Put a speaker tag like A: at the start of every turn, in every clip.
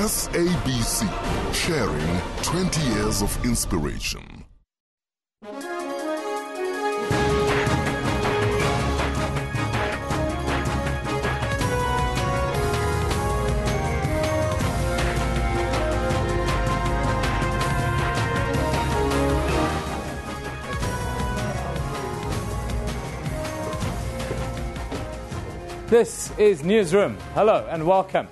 A: SABC, sharing 20 years of inspiration.
B: This is Newsroom. Hello and welcome.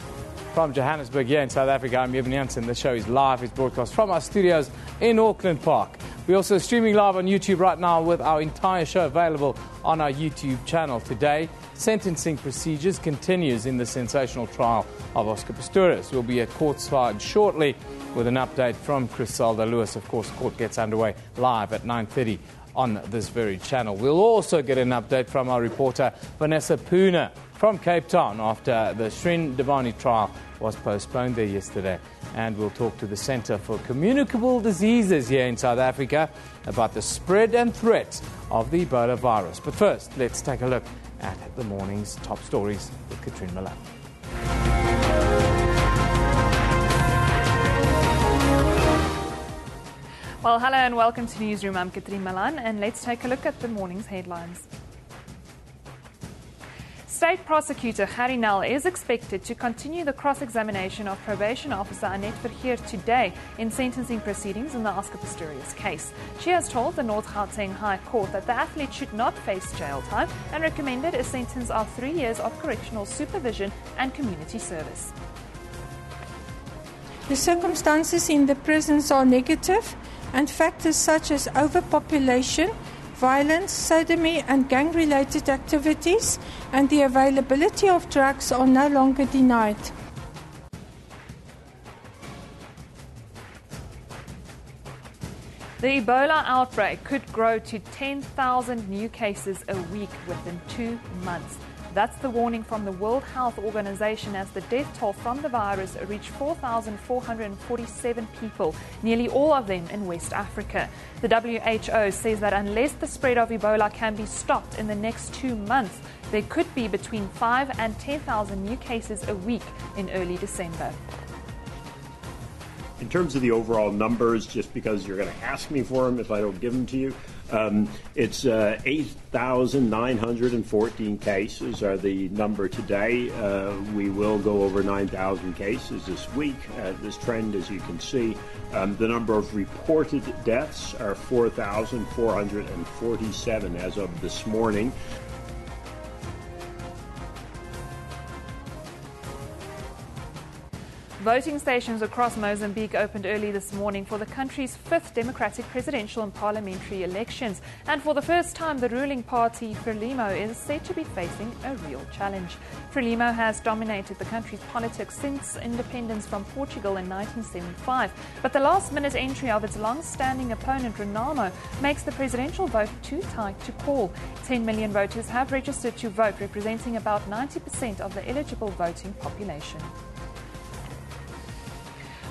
B: From Johannesburg here in South Africa, I'm Evan Jansen. The show is live. It's broadcast from our studios in Auckland Park. We're also streaming live on YouTube right now with our entire show available on our YouTube channel. Today, sentencing procedures continues in the sensational trial of Oscar Pistorius. We'll be at courtside shortly with an update from Criselda Lewis. Of course, court gets underway live at 9:30 on this very channel. We'll also get an update from our reporter Vanessa Puna from Cape Town after the Shrien Dewani trial was postponed there yesterday. And we'll talk to the Centre for Communicable Diseases here in South Africa about the spread and threat of the Ebola virus. But first, let's take a look at the morning's top stories with Katrina Milan.
C: Well, hello and welcome to Newsroom. I'm Katrina Milan, and let's take a look at the morning's headlines. State Prosecutor Harry Nel is expected to continue the cross-examination of probation officer Annette Verheer today in sentencing proceedings in the Oscar Pistorius case. She has told the North Gauteng High Court that the athlete should not face jail time and recommended a sentence of 3 years of correctional supervision and community service.
D: The circumstances in the prisons are negative, and factors such as overpopulation, violence, sodomy and gang-related activities and the availability of drugs are no longer denied.
C: The Ebola outbreak could grow to 10,000 new cases a week within 2 months. That's the warning from the World Health Organization as the death toll from the virus reached 4,447 people, nearly all of them in West Africa. The WHO says that unless the spread of Ebola can be stopped in the next 2 months, there could be between 5,000 and 10,000 new cases a week in early December.
E: In terms of the overall numbers, just because you're going to ask me for them if I don't give them to you, it's 8,914 cases are the number today. We will go over 9,000 cases this week. This trend, as you can see, the number of reported deaths are 4,447 as of this morning.
C: Voting stations across Mozambique opened early this morning for the country's 5th democratic presidential and parliamentary elections. And for the first time, the ruling party, Frelimo, is said to be facing a real challenge. Frelimo has dominated the country's politics since independence from Portugal in 1975. But the last-minute entry of its long-standing opponent, Renamo, makes the presidential vote too tight to call. 10 million voters have registered to vote, representing about 90% of the eligible voting population.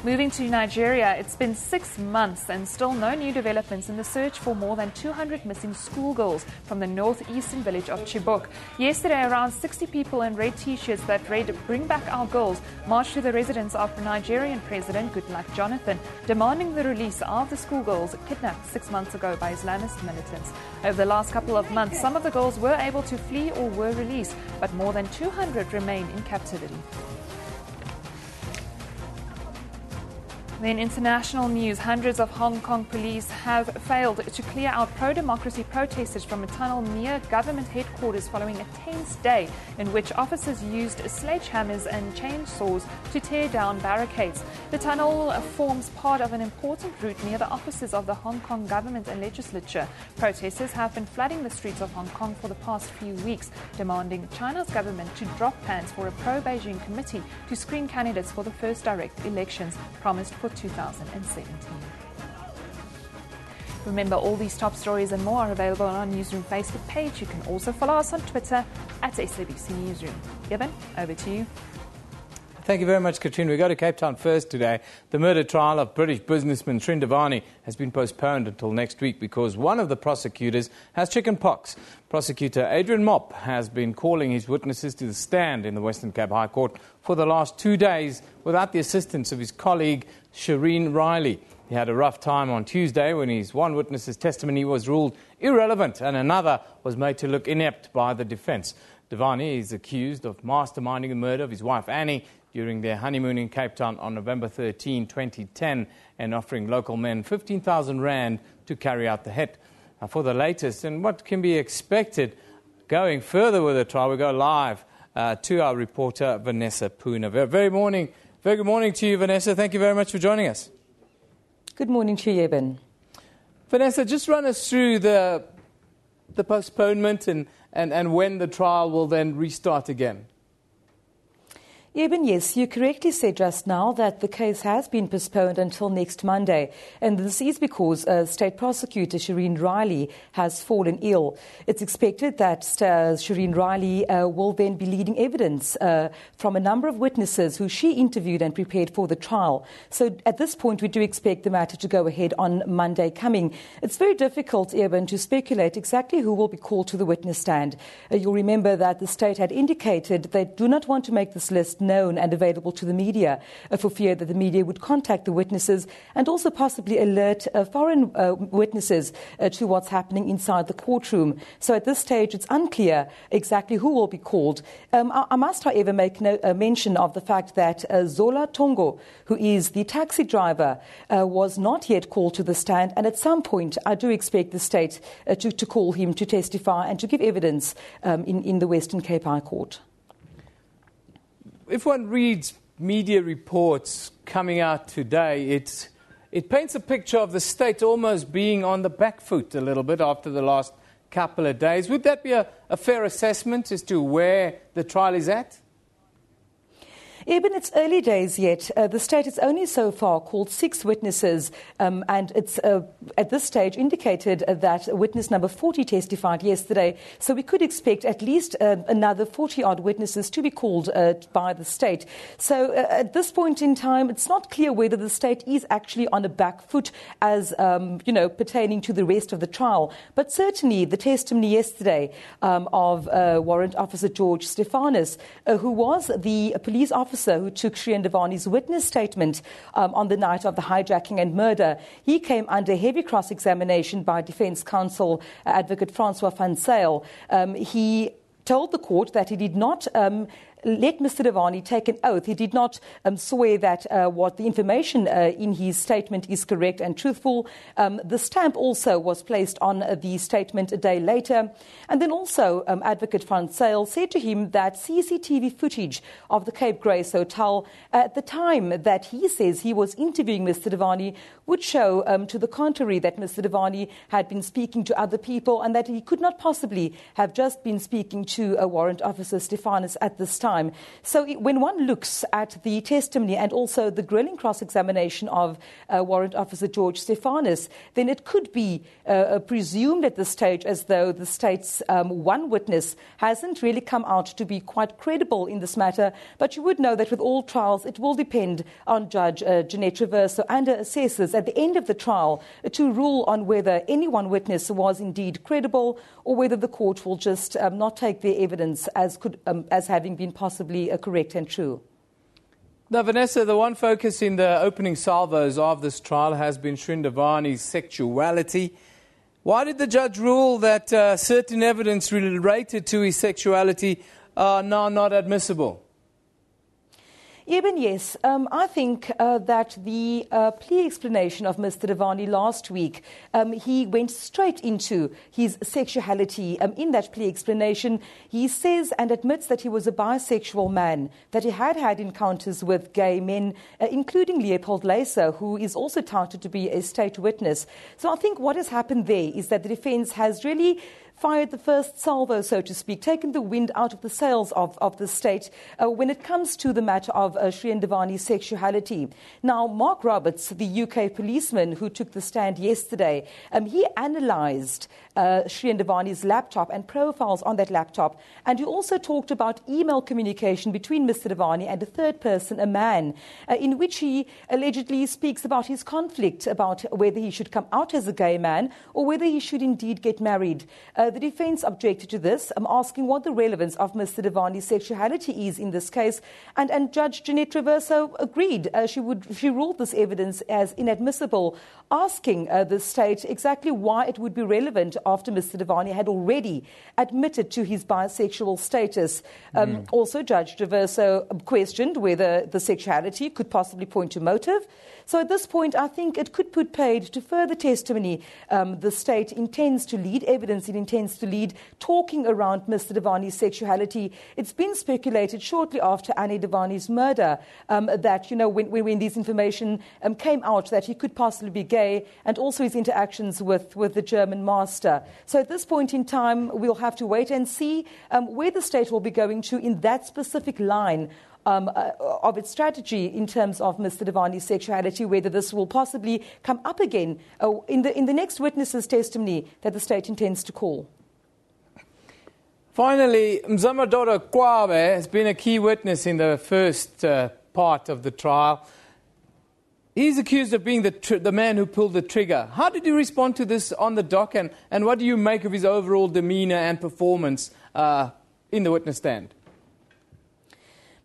C: Moving to Nigeria, it's been 6 months and still no new developments in the search for more than 200 missing schoolgirls from the northeastern village of Chibok. Yesterday, around 60 people in red T-shirts that read "Bring Back Our Girls" marched to the residence of Nigerian President Goodluck Jonathan, demanding the release of the schoolgirls kidnapped 6 months ago by Islamist militants. Over the last couple of months, some of the girls were able to flee or were released, but more than 200 remain in captivity. In international news, hundreds of Hong Kong police have failed to clear out pro-democracy protesters from a tunnel near government headquarters following a tense day in which officers used sledgehammers and chainsaws to tear down barricades. The tunnel forms part of an important route near the offices of the Hong Kong government and legislature. Protesters have been flooding the streets of Hong Kong for the past few weeks, demanding China's government to drop plans for a pro-Beijing committee to screen candidates for the first direct elections promised for 2017. Remember, all these top stories and more are available on our Newsroom Facebook page. You can also follow us on Twitter at SABC Newsroom. Evan, over to you.
B: Thank you very much, Katrina. We go to Cape Town first today. The murder trial of British businessman Shrien Dewani has been postponed until next week because one of the prosecutors has chicken pox. Prosecutor Adrian Mop has been calling his witnesses to the stand in the Western Cape High Court for the last 2 days without the assistance of his colleague Shrien Dewani. He had a rough time on Tuesday when his one witness's testimony was ruled irrelevant and another was made to look inept by the defence. Dewani is accused of masterminding the murder of his wife Annie during their honeymoon in Cape Town on November 13, 2010, and offering local men 15,000 rand to carry out the hit. For the latest and what can be expected going further with the trial, we go live to our reporter Vanessa Puna. Very good morning to you, Vanessa. Thank you very much for joining us.
F: Good morning to you, Eben.
B: Vanessa, just run us through the postponement and when the trial will then restart again.
F: Eben, yes, you correctly said just now that the case has been postponed until next Monday, and this is because State Prosecutor Shrien Dewani has fallen ill. It's expected that Shrien Dewani will then be leading evidence from a number of witnesses who she interviewed and prepared for the trial. So at this point, we do expect the matter to go ahead on Monday coming. It's very difficult, Eben, to speculate exactly who will be called to the witness stand. You'll remember that the state had indicated they do not want to make this list known and available to the media for fear that the media would contact the witnesses and also possibly alert foreign witnesses to what's happening inside the courtroom. So at this stage, it's unclear exactly who will be called. I must, however, make mention of the fact that Zola Tongo, who is the taxi driver, was not yet called to the stand, and at some point I do expect the state to call him to testify and to give evidence in the Western Cape High Court.
B: If one reads media reports coming out today, it paints a picture of the state almost being on the back foot a little bit after the last couple of days. Would that be a fair assessment as to where the trial is at?
F: Eben, it's early days yet. The state has only so far called 6 witnesses, and it's at this stage indicated that witness number 40 testified yesterday. So we could expect at least another 40-odd witnesses to be called by the state. So at this point in time, it's not clear whether the state is actually on a back foot as, pertaining to the rest of the trial. But certainly the testimony yesterday of Warrant Officer George Stefanus, who was the police officer who took Shrien Dewani's witness statement on the night of the hijacking and murder. He came under heavy cross-examination by Defence Counsel Advocate Francois van Zyl. He told the court that he did not let Mr. Dewani take an oath. He did not swear that what the information in his statement is correct and truthful. The stamp also was placed on the statement a day later. And then also Advocate Van Zyl said to him that CCTV footage of the Cape Grace Hotel at the time that he says he was interviewing Mr. Dewani would show to the contrary, that Mr. Dewani had been speaking to other people and that he could not possibly have just been speaking to a Warrant Officer Stefanus at this time. So when one looks at the testimony and also the grilling cross-examination of Warrant Officer George Stefanus, then it could be presumed at this stage as though the state's one witness hasn't really come out to be quite credible in this matter. But you would know that with all trials, it will depend on Judge Jeanette Traverso and her assessors at the end of the trial to rule on whether any one witness was indeed credible or whether the court will just not take their evidence as having been possibly correct and true.
B: Now, Vanessa, the one focus in the opening salvos of this trial has been Shrien Dewani's sexuality. Why did the judge rule that certain evidence related to his sexuality are now not admissible?
F: Eben, yes. I think that the plea explanation of Mr. Dewani last week, he went straight into his sexuality. In that plea explanation, he says and admits that he was a bisexual man, that he had had encounters with gay men, including Leopold Laser, who is also touted to be a state witness. So I think what has happened there is that the defence has really fired the first salvo, so to speak, taken the wind out of the sails of the state when it comes to the matter of Shrien Dewani's sexuality. Now, Mark Roberts, the UK policeman who took the stand yesterday, he analysed Shrien Dewani's laptop and profiles on that laptop, and he also talked about email communication between Mr. Dewani and a third person, a man, in which he allegedly speaks about his conflict about whether he should come out as a gay man or whether he should indeed get married. The defence objected to this, asking what the relevance of Mr. Dewani's sexuality is in this case, and Judge Jeanette Traverso agreed. She ruled this evidence as inadmissible, asking the state exactly why it would be relevant after Mr. Dewani had already admitted to his bisexual status. Also, Judge Traverso questioned whether the sexuality could possibly point to motive. So at this point, I think it could put paid to further testimony. The state intends to lead evidence. It intends to lead talking around Mr. Dewani's sexuality. It's been speculated shortly after Annie Dewani's murder that, when this information came out that he could possibly be gay, and also his interactions with the German master. So at this point in time, we'll have to wait and see where the state will be going to in that specific line of its strategy in terms of Mr. Dewani's sexuality, whether this will possibly come up again in the next witness's testimony that the state intends to call.
B: Finally, Mzamandora Kwabe has been a key witness in the first part of the trial. He's accused of being the man who pulled the trigger. How did you respond to this on the dock, and what do you make of his overall demeanour and performance in the witness stand?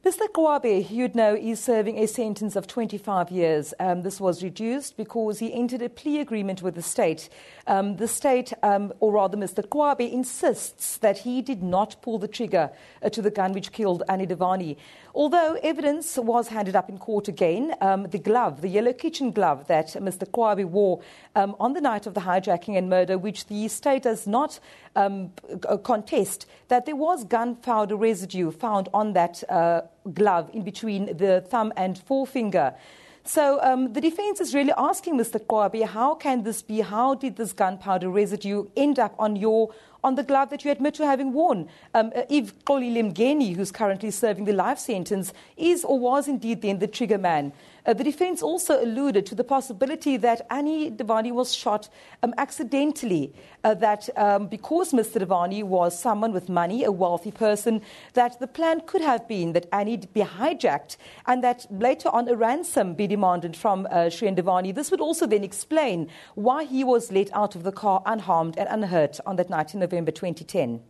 F: Mr. Kwabe, you'd know, is serving a sentence of 25 years. This was reduced because he entered a plea agreement with the state. The state, or rather Mr. Kwabe, insists that he did not pull the trigger to the gun which killed Annie Dewani. Although evidence was handed up in court again, the glove, the yellow kitchen glove that Mr. Kwabe wore on the night of the hijacking and murder, which the state does not contest, that there was gunpowder residue found on that glove in between the thumb and forefinger. So the defence is really asking Mr. Kwabe, how can this be? How did this gunpowder residue end up on the glove that you admit to having worn? If Xolile Mngeni, who's currently serving the life sentence, is or was indeed then the trigger man. The defence also alluded to the possibility that Annie Dewani was shot accidentally, that because Mr. Dewani was someone with money, a wealthy person, that the plan could have been that Annie be hijacked and that later on a ransom be demanded from Shrien Dewani. This would also then explain why he was let out of the car unharmed and unhurt on that night in November 2010.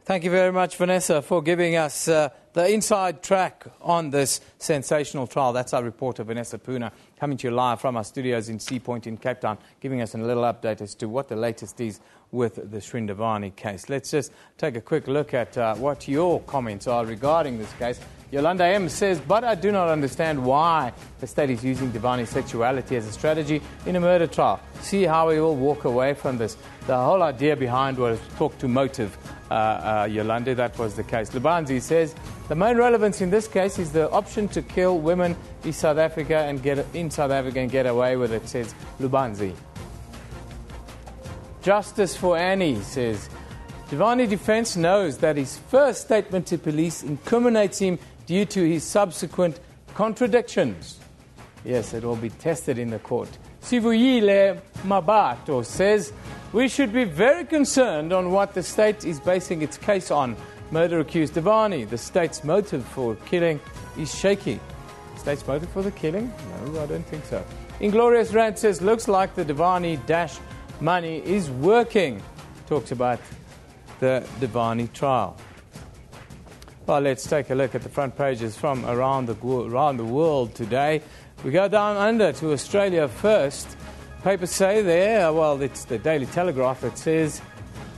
B: Thank you very much, Vanessa, for giving us the inside track on this sensational trial. That's our reporter, Vanessa Puna, coming to you live from our studios in Sea Point in Cape Town, giving us a little update as to what the latest is with the Shrien Dewani case. Let's just take a quick look at what your comments are regarding this case. Yolanda M. says, but I do not understand why the state is using Dewani's sexuality as a strategy in a murder trial. See how we all walk away from this. The whole idea behind was talk to motive, Yolanda. That was the case. Lubanzi says, the main relevance in this case is the option to kill women in South Africa and get away with it, says Lubanzi. Justice for Annie says, Dewani defense knows that his first statement to police incriminates him due to his subsequent contradictions. Yes, it will be tested in the court. Sivuyile Mabato says, we should be very concerned on what the state is basing its case on. Murder accused Dewani. The state's motive for killing is shaky. State's motive for the killing? No, I don't think so. Inglorious Rand says, looks like the Dewani dash money is working. Talks about the Dewani trial. Well, let's take a look at the front pages from around the world today. We go down under to Australia first. Papers say there, well, it's the Daily Telegraph that says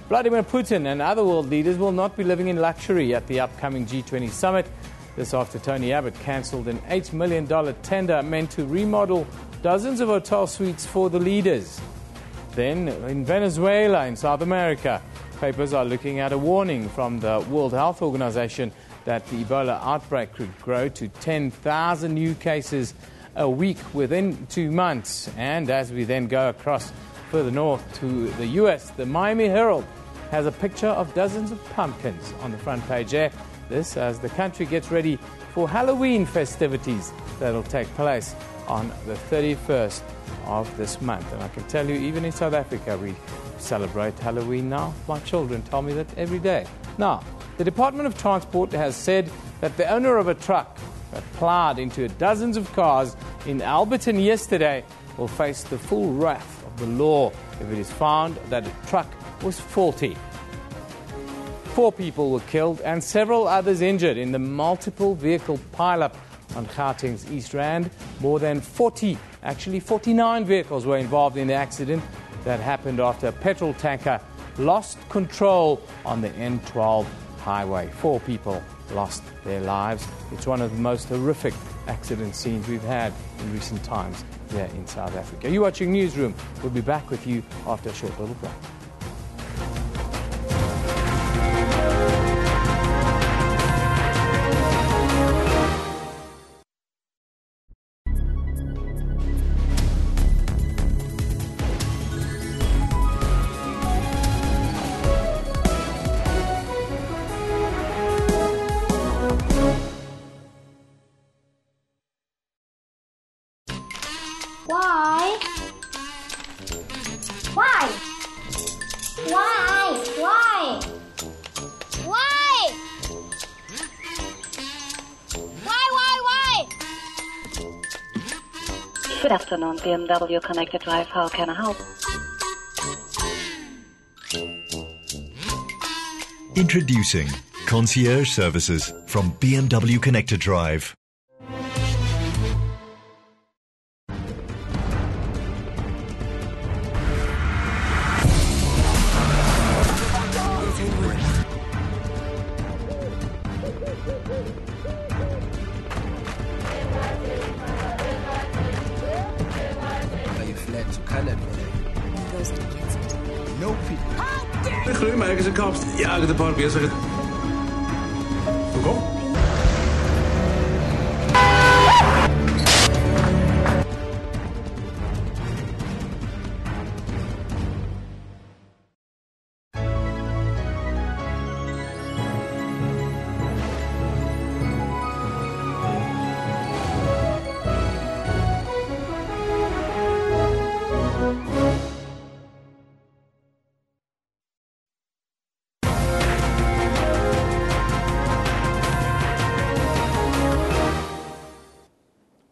B: Vladimir Putin and other world leaders will not be living in luxury at the upcoming G20 summit. This after Tony Abbott cancelled an $8 million tender meant to remodel dozens of hotel suites for the leaders. Then in Venezuela, in South America, papers are looking at a warning from the World Health Organization that the Ebola outbreak could grow to 10,000 new cases a week within 2 months. And as we then go across further north to the US, the Miami Herald has a picture of dozens of pumpkins on the front page there. This as the country gets ready for Halloween festivities that'll take place on the 31st of this month. And I can tell you, even in South Africa, we celebrate Halloween now. My children tell me that every day. Now, the Department of Transport has said that the owner of a truck that plowed into dozens of cars in Alberton yesterday will face the full wrath of the law if it is found that the truck was faulty. 4 people were killed and several others injured in the multiple vehicle pileup on Gauteng's East Rand. More than 49 vehicles were involved in the accident that happened after a petrol tanker lost control on the N12 highway. 4 people lost their lives. It's one of the most horrific accident scenes we've had in recent times here in South Africa. You're watching Newsroom. We'll be back with you after a short little break.
G: Why? Why? Why? Why? Why? Why?
H: Good afternoon, BMW Connected Drive. How can I help?
I: Introducing concierge services from BMW Connected Drive.
J: Ja, de park is er. Kom.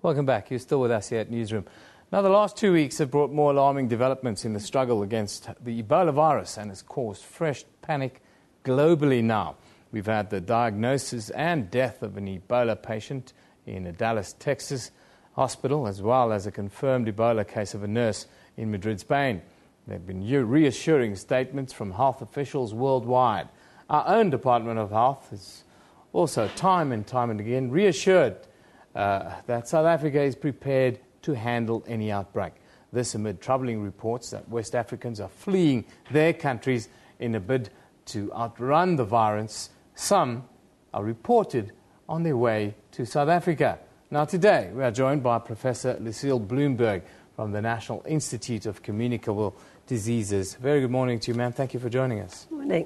B: Welcome back. You're still with us here at Newsroom. Now, the last 2 weeks have brought more alarming developments in the struggle against the Ebola virus and has caused fresh panic globally now. We've had the diagnosis and death of an Ebola patient in a Dallas, Texas hospital, as well as a confirmed Ebola case of a nurse in Madrid, Spain. There have been reassuring statements from health officials worldwide. Our own Department of Health has also time and again reassured that South Africa is prepared to handle any outbreak. This amid troubling reports that West Africans are fleeing their countries in a bid to outrun the virus. Some are reported on their way to South Africa. Now today we are joined by Professor Lucille Bloomberg from the National Institute of Communicable Diseases. Very good morning to you, ma'am. Thank you for joining us.
K: Morning.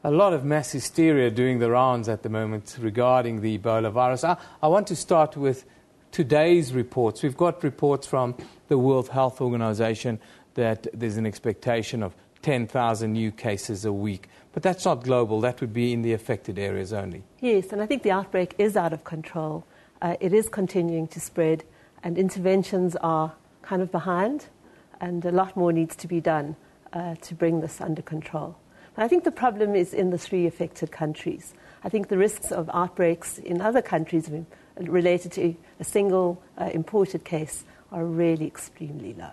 B: A lot of mass hysteria doing the rounds at the moment regarding the Ebola virus. I want to start with today's reports. We've got reports from the World Health Organization that there's an expectation of 10,000 new cases a week. But that's not global. That would be in the affected areas only.
K: Yes, and I think the outbreak is out of control. It is continuing to spread, and interventions are kind of behind, and a lot more needs to be done to bring this under control. I think the problem is in the 3 affected countries. I think the risks of outbreaks in other countries related to a single imported case are really extremely low.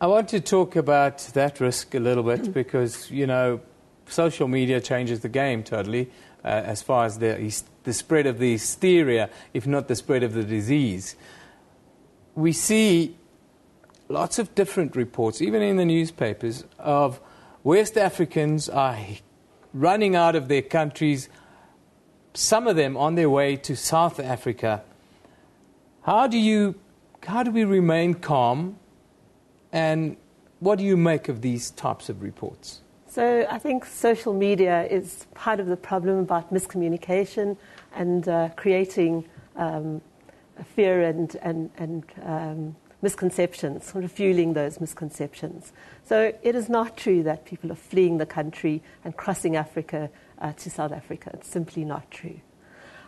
B: I want to talk about that risk a little bit because, you know, social media changes the game totally as far as the spread of the hysteria, if not the spread of the disease. We see lots of different reports, even in the newspapers, of West Africans are running out of their countries, some of them on their way to South Africa. How do we remain calm and what do you make of these types of reports?
K: So I think social media is part of the problem about miscommunication and creating fear and misconceptions, sort of fueling those misconceptions. So it is not true that people are fleeing the country and crossing Africa to South Africa. It's simply not true.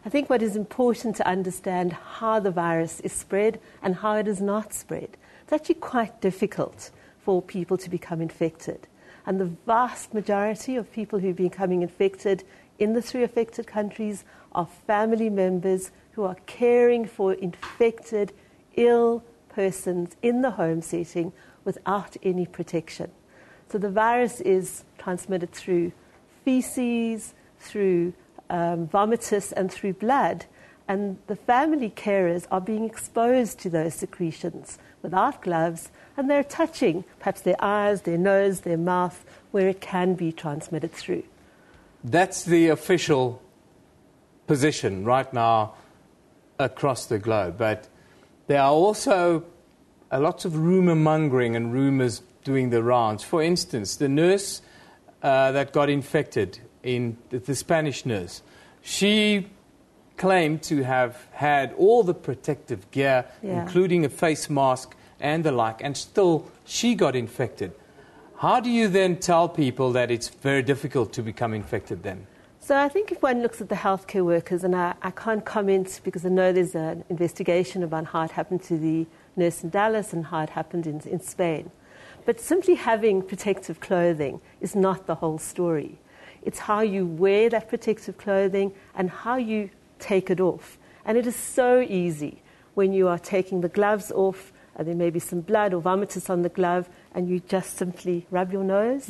K: I think what is important to understand how the virus is spread and how it is not spread. It's actually quite difficult for people to become infected. And the vast majority of people who are becoming infected in the 3 affected countries are family members who are caring for infected, ill persons in the home setting without any protection. So the virus is transmitted through feces, through vomitus and through blood, and the family carers are being exposed to those secretions without gloves, and they're touching perhaps their eyes, their nose, their mouth, where it can be transmitted through.
B: That's the official position right now across the globe, but there are also lots of rumour mongering and rumours doing the rounds. For instance, the nurse that got infected, the Spanish nurse, she claimed to have had all the protective gear, including a face mask and the like, and still she got infected. How do you then tell people that it's very difficult to become infected then?
K: So I think if one looks at the healthcare workers, and I can't comment because I know there's an investigation about how it happened to the nurse in Dallas and how it happened in Spain. But simply having protective clothing is not the whole story. It's how you wear that protective clothing and how you take it off. And it is so easy when you are taking the gloves off, and there may be some blood or vomitus on the glove, and you just simply rub your nose,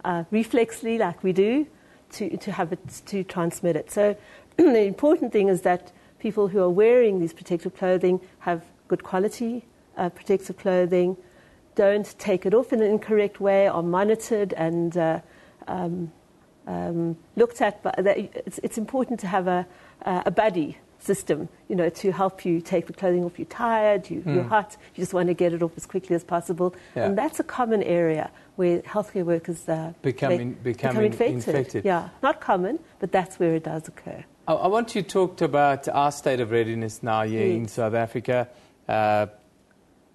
K: reflexly like we do, to transmit it. So the important thing is that people who are wearing these protective clothing have good quality protective clothing, don't take it off in an incorrect way, are monitored and looked at. But it's important to have a buddy system, to help you take the clothing off. You're tired, you're hot, you just want to get it off as quickly as possible. Yeah. And that's a common area where healthcare workers become infected. Yeah, not common, but that's where it does occur.
B: I want you to talk about our state of readiness now here in South Africa.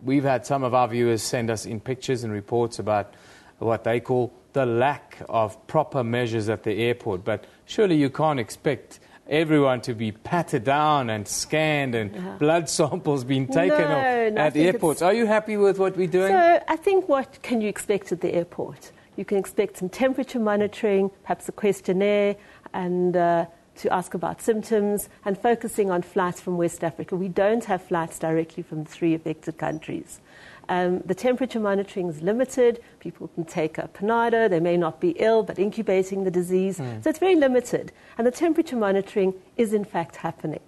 B: We've had some of our viewers send us in pictures and reports about what they call the lack of proper measures at the airport. But surely you can't expect everyone to be patted down and scanned and blood samples being taken at airports. Are you happy with what we're doing?
K: So I think what can you expect at the airport? You can expect some temperature monitoring, perhaps a questionnaire, and to ask about symptoms, and focusing on flights from West Africa. We don't have flights directly from the 3 affected countries. The temperature monitoring is limited. People can take a Panado. They may not be ill, but incubating the disease. So it's very limited. And the temperature monitoring is, in fact, happening.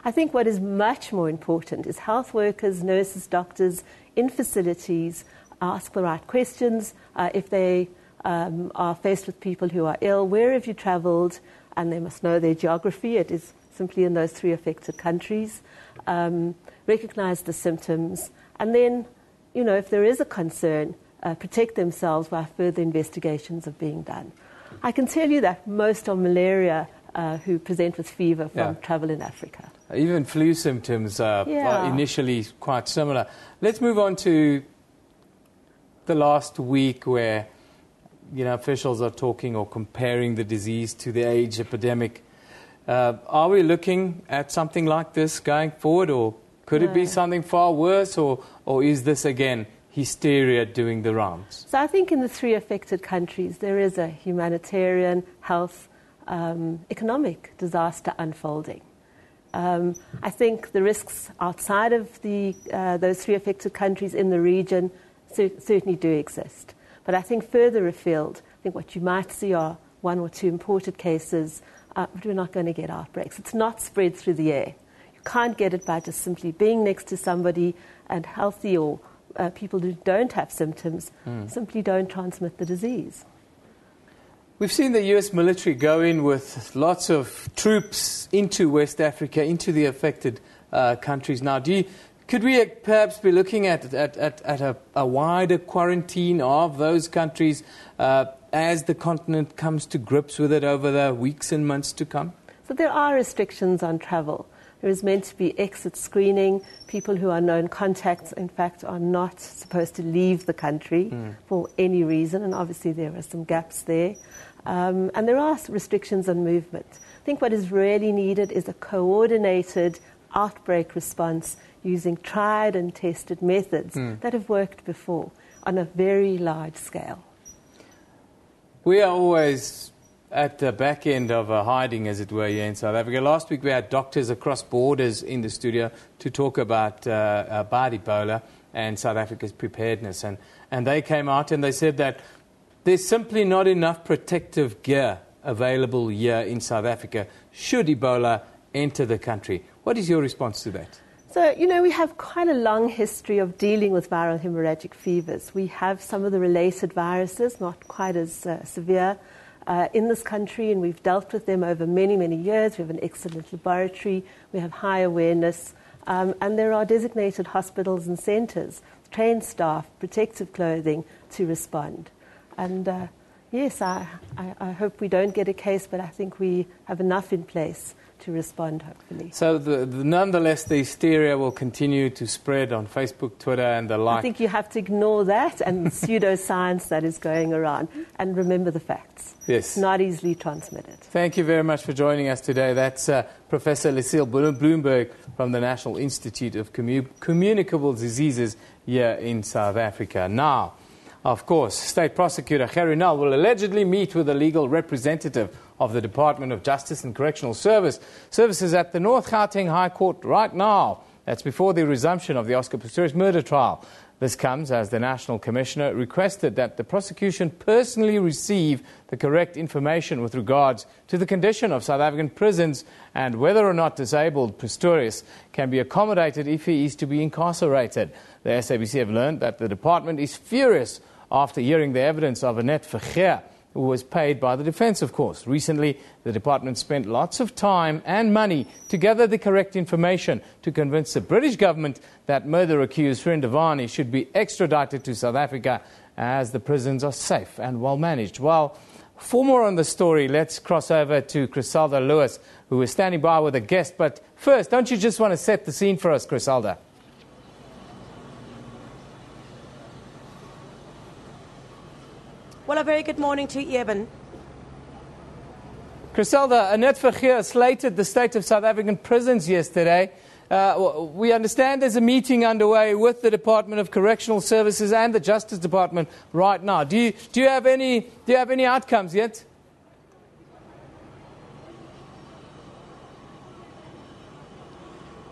K: I think what is much more important is health workers, nurses, doctors in facilities ask the right questions. If they are faced with people who are ill, where have you travelled? And they must know their geography. It is simply in those 3 affected countries. Recognise the symptoms. And then, if there is a concern, protect themselves while further investigations are being done. I can tell you that most are malaria who present with fever from travel in Africa.
B: Even flu symptoms are initially quite similar. Let's move on to the last week where officials are talking or comparing the disease to the AIDS epidemic. Are we looking at something like this going forward, or could it be something far worse, or is this, again, hysteria doing the rounds?
K: So I think in the 3 affected countries there is a humanitarian, health, economic disaster unfolding. I think the risks outside of those 3 affected countries in the region certainly do exist. But I think further afield, I think what you might see are 1 or 2 imported cases, but we're not going to get outbreaks. It's not spread through the air. You can't get it by just simply being next to somebody, and healthy or people who don't have symptoms simply don't transmit the disease.
B: We've seen the US military go in with lots of troops into West Africa, into the affected countries. Now, Could we perhaps be looking at a wider quarantine of those countries as the continent comes to grips with it over the weeks and months to come?
K: So there are restrictions on travel. There is meant to be exit screening. People who are known contacts, in fact, are not supposed to leave the country for any reason, and obviously there are some gaps there. And there are restrictions on movement. I think what is really needed is a coordinated outbreak response using tried and tested methods that have worked before on a very large scale.
B: We are always at the back end of hiding, as it were, here in South Africa. Last week we had doctors across borders in the studio to talk about Ebola and South Africa's preparedness. And they came out and they said that there's simply not enough protective gear available here in South Africa should Ebola enter the country. What is your response to that?
K: So, we have quite a long history of dealing with viral hemorrhagic fevers. We have some of the related viruses, not quite as severe, in this country, and we've dealt with them over many, many years. We have an excellent laboratory, we have high awareness, and there are designated hospitals and centres, trained staff, protective clothing to respond. And yes, I hope we don't get a case, but I think we have enough in place to respond, hopefully.
B: So nonetheless, the hysteria will continue to spread on Facebook, Twitter and the like.
K: I think you have to ignore that and the pseudoscience that is going around and remember the facts.
B: Yes.
K: It's not easily transmitted.
B: Thank you very much for joining us today. That's Professor Lucille Bloomberg from the National Institute of Communicable Diseases here in South Africa. Now, of course, State Prosecutor Shrien Dewani will allegedly meet with a legal representative of the Department of Justice and Correctional Services at the North Gauteng High Court right now. That's before the resumption of the Oscar Pistorius murder trial. This comes as the National Commissioner requested that the prosecution personally receive the correct information with regards to the condition of South African prisons and whether or not disabled Pistorius can be accommodated if he is to be incarcerated. The SABC have learned that the department is furious after hearing the evidence of Annette Vergeer, who was paid by the defence, of course. Recently, the department spent lots of time and money to gather the correct information to convince the British government that murder-accused Shrien Dewani should be extradited to South Africa as the prisons are safe and well managed. Well, for more on the story, let's cross over to Griselda Lewis, who is standing by with a guest. But first, don't you just want to set the scene for us, Griselda?
L: Well, a very good morning to you, Eben.
B: Griselda, Annette Vergeer slated the state of South African prisons yesterday. We understand there's a meeting underway with the Department of Correctional Services and the Justice Department right now. Do you have any outcomes yet?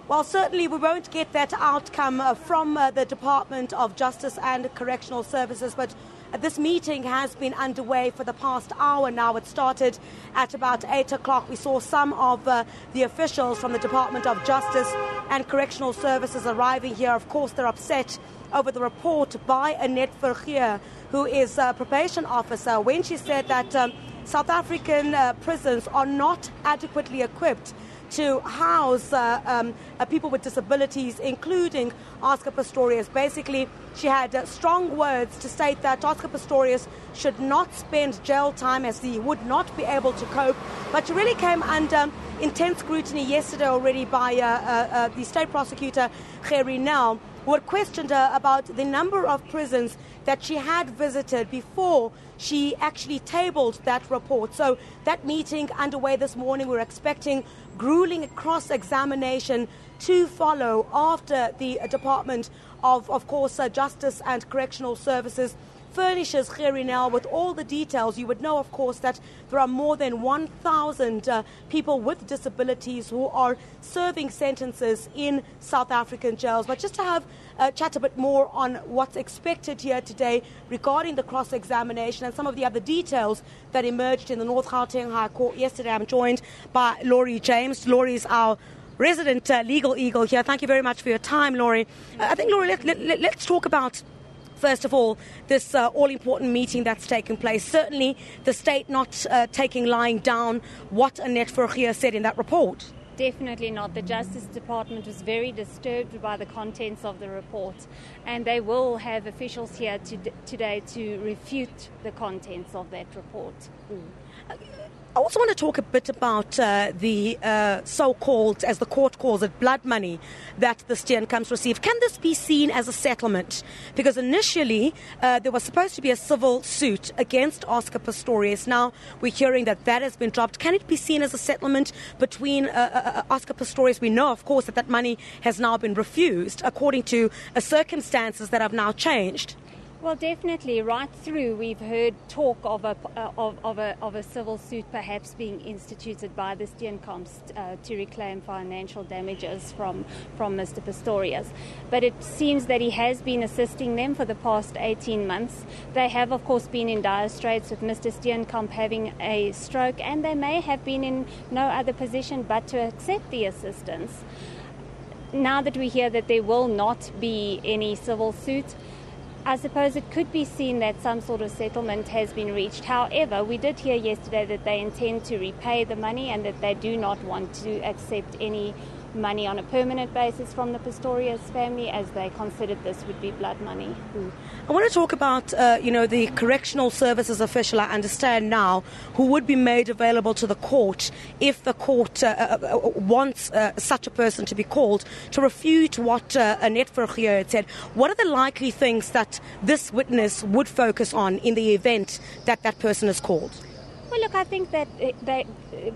L: Well, certainly we won't get that outcome from the Department of Justice and Correctional Services, but this meeting has been underway for the past hour now. It started at about 8 o'clock. We saw some of the officials from the Department of Justice and Correctional Services arriving here. Of course, they're upset over the report by Annette Vergeer, who is a probation officer, when she said that South African prisons are not adequately equipped to house people with disabilities, including Oscar Pistorius. Basically, she had strong words to state that Oscar Pistorius should not spend jail time as he would not be able to cope. But she really came under intense scrutiny yesterday already by the State Prosecutor, Shrien Dewani, who had questioned her about the number of prisons that she had visited before she actually tabled that report. So that meeting underway this morning, we're expecting grueling cross-examination to follow after the Department of course, Justice and Correctional Services furnishes Shrien Dewani with all the details. You would know, of course, that there are more than 1,000 people with disabilities who are serving sentences in South African jails. But just to have chat a bit more on what's expected here today regarding the cross-examination and some of the other details that emerged in the North Gauteng High Court yesterday, I'm joined by Laurie James. Laurie is our resident legal eagle here. Thank you very much for your time, Laurie. I think, Laurie, let's talk about, first of all, this all-important meeting that's taken place. Certainly the state not lying down what Annette Vergeer said in that report.
M: Definitely not. The Justice Department was very disturbed by the contents of the report, and they will have officials here today to refute the contents of that report.
L: I also want to talk a bit about the so-called, as the court calls it, blood money that the Steenkamps received. Can this be seen as a settlement? Because initially there was supposed to be a civil suit against Oscar Pistorius. Now we're hearing that has been dropped. Can it be seen as a settlement between Oscar Pistorius? We know, of course, that money has now been refused according to circumstances that have now changed.
M: Well, definitely. Right through, we've heard talk of a civil suit perhaps being instituted by the Steenkamps to reclaim financial damages from Mr. Pistorius. But it seems that he has been assisting them for the past 18 months. They have, of course, been in dire straits with Mr. Steenkamp having a stroke, and they may have been in no other position but to accept the assistance. Now that we hear that there will not be any civil suit, I suppose it could be seen that some sort of settlement has been reached. However, we did hear yesterday that they intend to repay the money and that they do not want to accept any money on a permanent basis from the Pistorius family, as they considered this would be blood money.
L: I want to talk about, the correctional services official, I understand now, who would be made available to the court if the court wants such a person to be called, to refute what Annette Vergeer had said. What are the likely things that this witness would focus on in the event that that person is called?
M: Well, look, I think that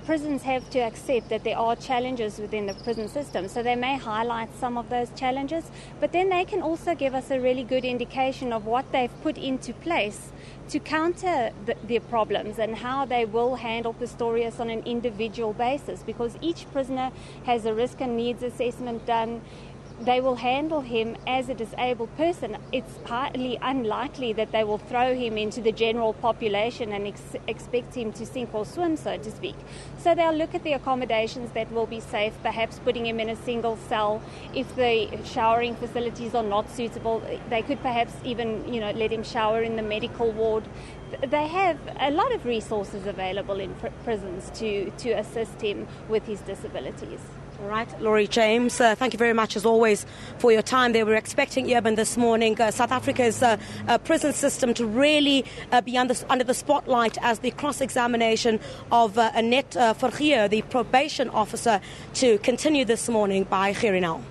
M: prisons have to accept that there are challenges within the prison system, so they may highlight some of those challenges, but then they can also give us a really good indication of what they've put into place to counter the problems and how they will handle Pistorius on an individual basis, because each prisoner has a risk and needs assessment done. They will handle him as a disabled person. It's highly unlikely that they will throw him into the general population and expect him to sink or swim, so to speak. So they'll look at the accommodations that will be safe, perhaps putting him in a single cell. If the showering facilities are not suitable, they could perhaps even, let him shower in the medical ward. They have a lot of resources available in prisons to assist him with his disabilities.
L: All right, Laurie James, thank you very much as always for your time there. We're expecting Eben this morning, South Africa's prison system to really be under the spotlight as the cross-examination of Annette Vergeer, the probation officer, to continue this morning by Girinal.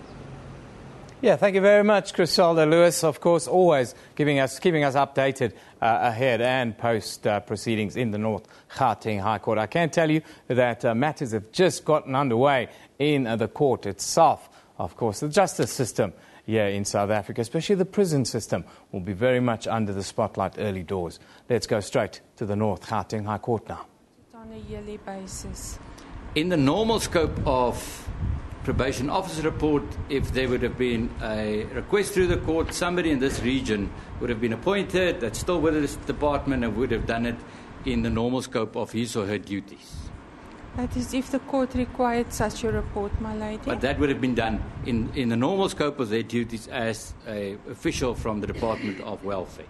B: Yeah, thank you very much, Crisalda Lewis. Of course, always keeping us updated ahead and post proceedings in the North Gauteng High Court. I can tell you that matters have just gotten underway in the court itself. Of course, the justice system here in South Africa, especially the prison system, will be very much under the spotlight early doors. Let's go straight to the North Gauteng High Court now.
D: On a yearly basis.
N: In the normal scope of probation officer report, if there would have been a request through the court, somebody in this region would have been appointed that's still with this department and would have done it in the normal scope of his or her duties.
D: That is if the court required such a report, my lady.
N: But that would have been done in the normal scope of their duties as an official from the Department of Welfare.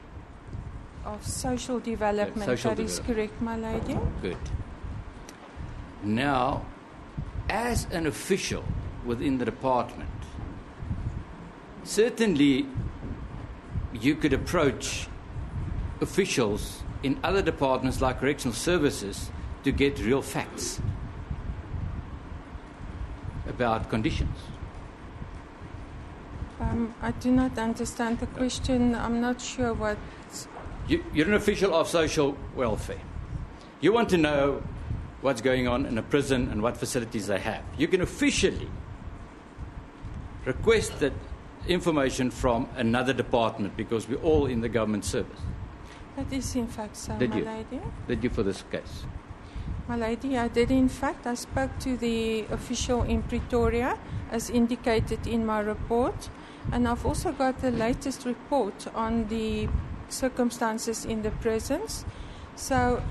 D: Of social development, is correct, my lady.
N: Good. Now, as an official within the department, certainly you could approach officials in other departments like correctional services to get real facts about conditions.
D: I do not understand the question. I'm not sure what...
N: You're an official of social welfare. You want to know what's going on in a prison and what facilities they have. You can officially request that information from another department because we're all in the government service.
D: That is in fact so, my lady.
N: Did you for this case?
D: My lady, I did in fact. I spoke to the official in Pretoria as indicated in my report, and I've also got the latest report on the circumstances in the prisons. So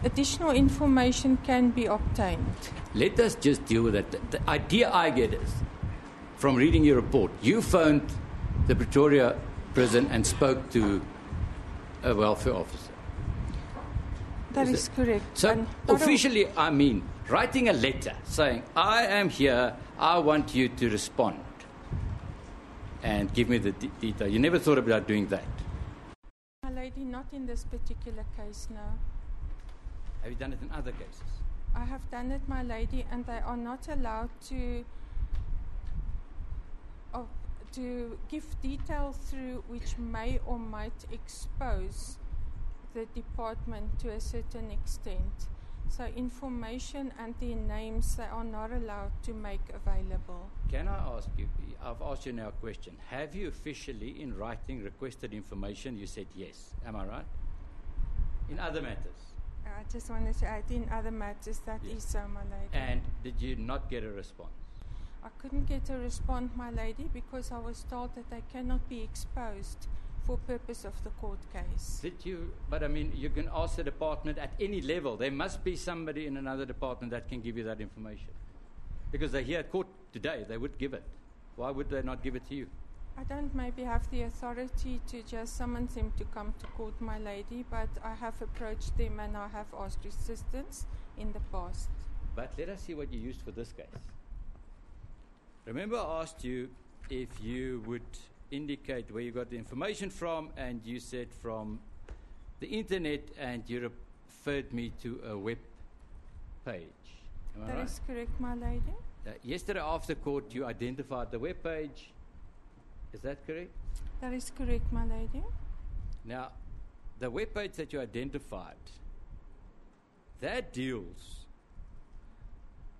D: additional information can be obtained.
N: Let us just deal with it. The idea I get is, from reading your report, you phoned the Pretoria prison and spoke to a welfare officer.
D: That is correct.
N: So officially, I mean, writing a letter saying, I am here, I want you to respond and give me the detail. You never thought about doing that?
D: My lady, not in this particular case, no.
N: Have you done it in other cases?
D: I have done it, my lady, and they are not allowed to give detail through which may or might expose the department to a certain extent. So information and their names they are not allowed to make available.
N: Can I ask you, I've asked you now a question. Have you officially in writing requested information? You said yes. Am I right? In other matters?
D: I just wanted to add in other matters that is so, my lady.
N: And did you not get a response?
D: I couldn't get a response, my lady, because I was told that they cannot be exposed for purpose of the court case.
N: Did you? But I mean, you can ask the department at any level. There must be somebody in another department that can give you that information. Because they're here at court today, they would give it. Why would they not give it to you?
D: I don't maybe have the authority to just summon them to come to court, my lady, but I have approached them and I have asked assistance in the past.
N: But let us see what you used for this case. Remember I asked you if you would indicate where you got the information from, and you said from the internet, and you referred me to a web page. Am I
D: That
N: right?
D: is correct, my lady.
N: Yesterday after court, you identified the web page. Is that correct?
D: That is correct, my lady.
N: Now, the web page that you identified, that deals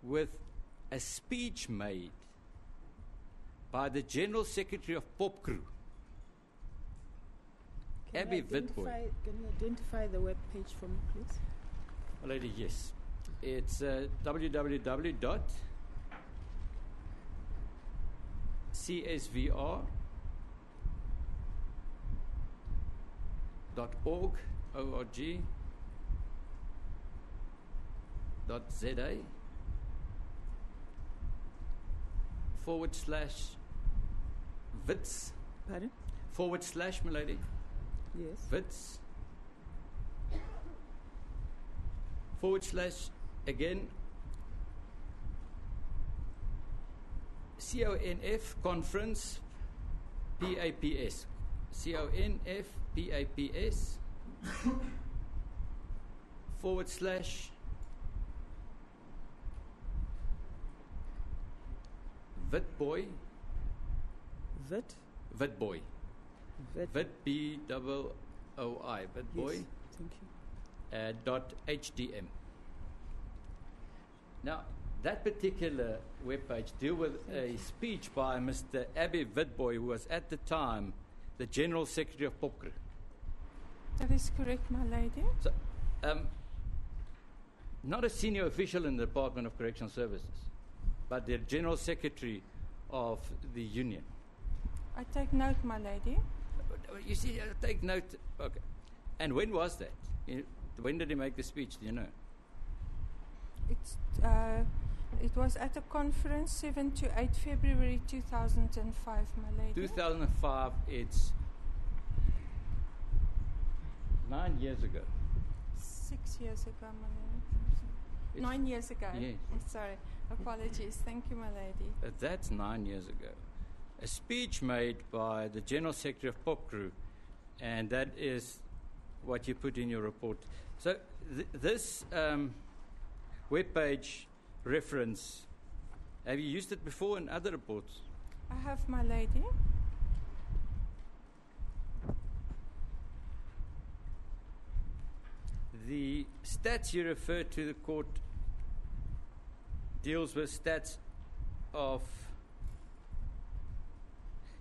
N: with a speech made by the General Secretary of Courtroom, Abby Witbooi.
O: Can you identify the web page for me, please?
N: My lady, yes. It's www.csvr.org.za /wits.
O: Pardon?
N: / my lady.
O: Yes.
N: Wits. / again. CONF conference PAPS. CONF PAPS / Witbooi. Witbooi. Witbooi. Witbooi.
O: Yes, thank you.
N: .hdm. Now, that particular webpage deals with a speech by Mr. Abby Witbooi, who was at the time the General Secretary of Courtroom.
D: That is correct, my lady.
N: So, not a senior official in the Department of Correctional Services, but the General Secretary of the Union.
D: I take note, my lady.
N: You see, take note. Okay. And when was that? When did he make the speech? Do you know?
D: It was at a conference 7 to 8 February 2005, my lady.
N: 2005, it's 9 years ago.
D: 6 years ago, my lady. 9 years ago.
N: Yes.
D: Sorry. Apologies. Thank you, my lady.
N: That's 9 years ago. A speech made by the General Secretary of Courtroom, and that is what you put in your report. So this webpage reference, have you used it before in other reports?
D: I have, my lady.
N: The stats you refer to the court deals with stats of,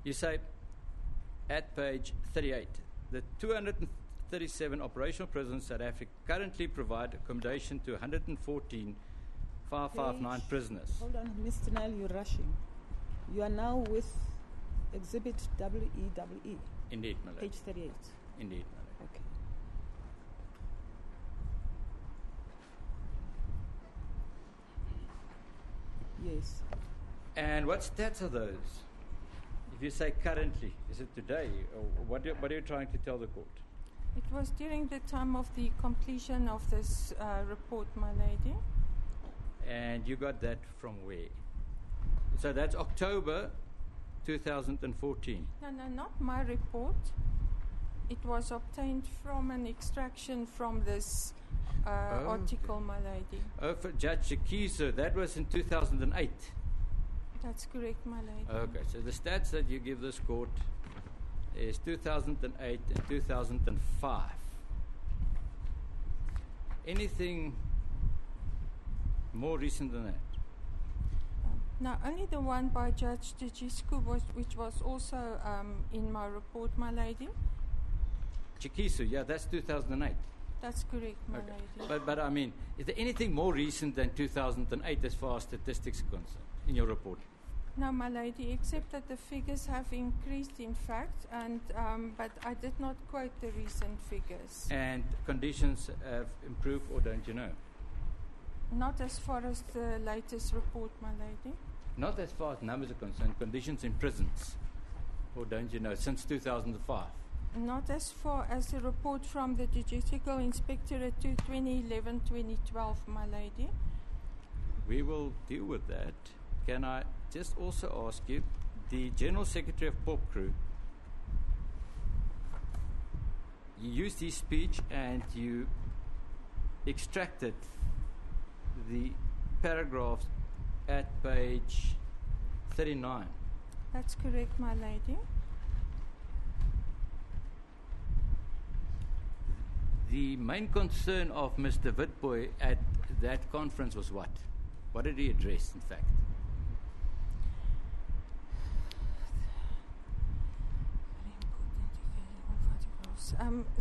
N: you say at page 38, the 237 operational prisons in South Africa currently provide accommodation to 114,559 prisoners.
O: Hold on, Mr. Nile, you're rushing. You are now with Exhibit WEEE.
N: Indeed, my lady.
O: Page 38.
N: Indeed, my lady.
O: Okay. Yes.
N: And what stats are those? If you say currently, is it today? Or what are you trying to tell the court?
D: It was during the time of the completion of this report, my lady.
N: And you got that from where? So that's October 2014.
D: No, not my report. It was obtained from an extraction from this article, my lady.
N: Oh, for Judge Chikiso, that was in 2008.
D: That's correct, my lady.
N: Okay, so the stats that you give this court is 2008 and 2005. Anything more recent than that?
D: Now, only the one by Judge Chikiso, which was also in my report, my lady.
N: Chikiso, yeah, that's 2008.
D: That's correct, my lady.
N: But I mean, is there anything more recent than 2008 as far as statistics are concerned in your report?
D: No, my lady, except that the figures have increased, in fact, and but I did not quote the recent figures.
N: And conditions have improved, or don't you know?
D: Not as far as the latest report, my lady.
N: Not as far as numbers are concerned, conditions in prisons, or don't you know, since 2005?
D: Not as far as the report from the Judicial Inspectorate to 2011-2012, my lady.
N: We will deal with that. Can I just also ask you, the General Secretary of Courtroom, you used his speech and you extracted the paragraphs at page 39.
D: That's correct, my lady.
N: The main concern of Mr. Witbooi at that conference was what? What did he address, in fact?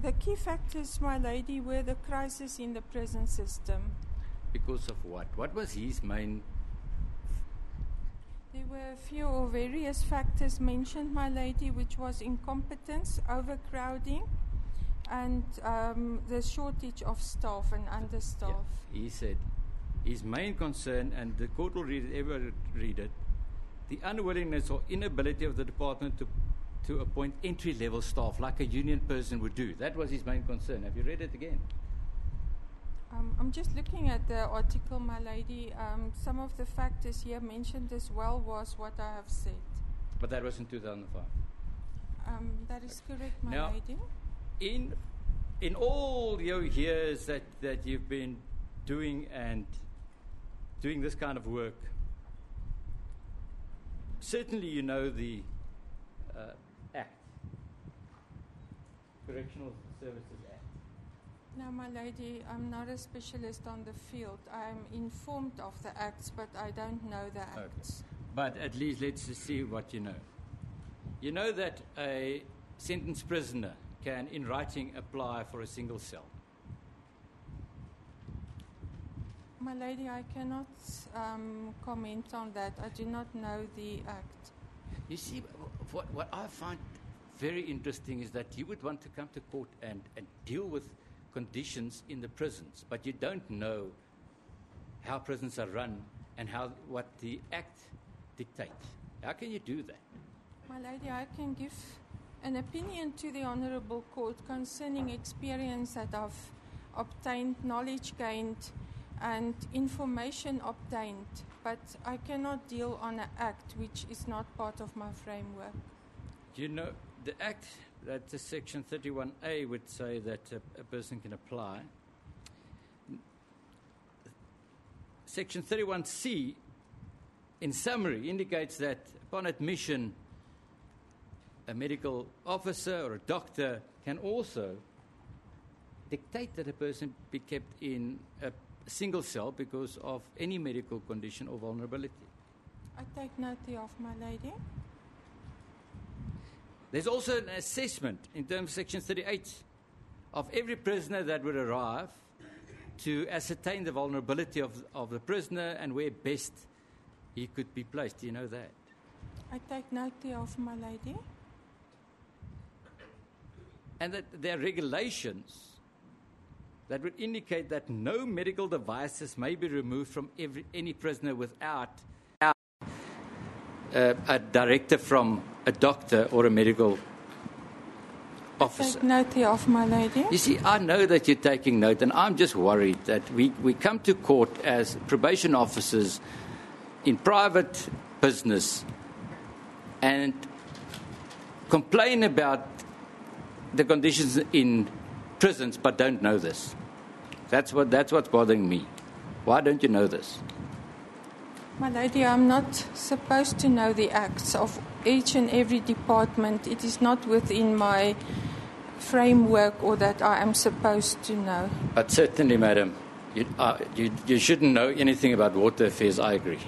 D: The key factors, my lady, were the crisis in the prison system.
N: Because of what? What was his main?
D: There were a few or various factors mentioned, my lady, which was incompetence, overcrowding, and the shortage of staff and understaff.
N: Yeah. He said his main concern, and the court will ever read it, the unwillingness or inability of the department to appoint entry-level staff like a union person would do. That was his main concern. Have you read it again?
D: I'm just looking at the article, my lady. Some of the factors here mentioned as well was what I have said.
N: But that was in 2005?
D: That is correct, my
N: now,
D: lady.
N: In all your years that you've been doing this kind of work, certainly you know the Act, Correctional Services Act.
D: No, my lady, I'm not a specialist on the field. I'm informed of the acts, but I don't know the acts.
N: Okay. But at least let's just see what you know. You know that a sentenced prisoner can, in writing, apply for a single cell.
D: My lady, I cannot comment on that. I do not know the act.
N: You see, what I find very interesting is that you would want to come to court and deal with conditions in the prisons, but you don't know how prisons are run and what the Act dictates. How can you do that?
D: My lady, I can give an opinion to the Honourable Court concerning experience that I've obtained, knowledge gained, and information obtained, but I cannot deal on an act which is not part of my framework.
N: You know, the Act, that's Section 31A, would say that a person can apply. Section 31C, in summary, indicates that upon admission, a medical officer or a doctor can also dictate that a person be kept in a single cell because of any medical condition or vulnerability.
D: I take note of, my lady.
N: There's also an assessment in terms of Section 38 of every prisoner that would arrive to ascertain the vulnerability of the prisoner and where best he could be placed. Do you know that?
D: I take note of, my lady.
N: And that there are regulations that would indicate that no medical devices may be removed from any prisoner without a directive from a doctor or a medical
B: officer.
D: Take note thereof, my lady.
N: You see, I know that you're taking note, and I'm just worried that we come to court as probation officers in private business and complain about the conditions in prisons but don't know this. That's what's bothering me. Why don't you know this?
D: My lady, I'm not supposed to know the acts of each and every department. It is not within my framework or that I am supposed to know.
N: But certainly, madam, you shouldn't know anything about water affairs, I agree.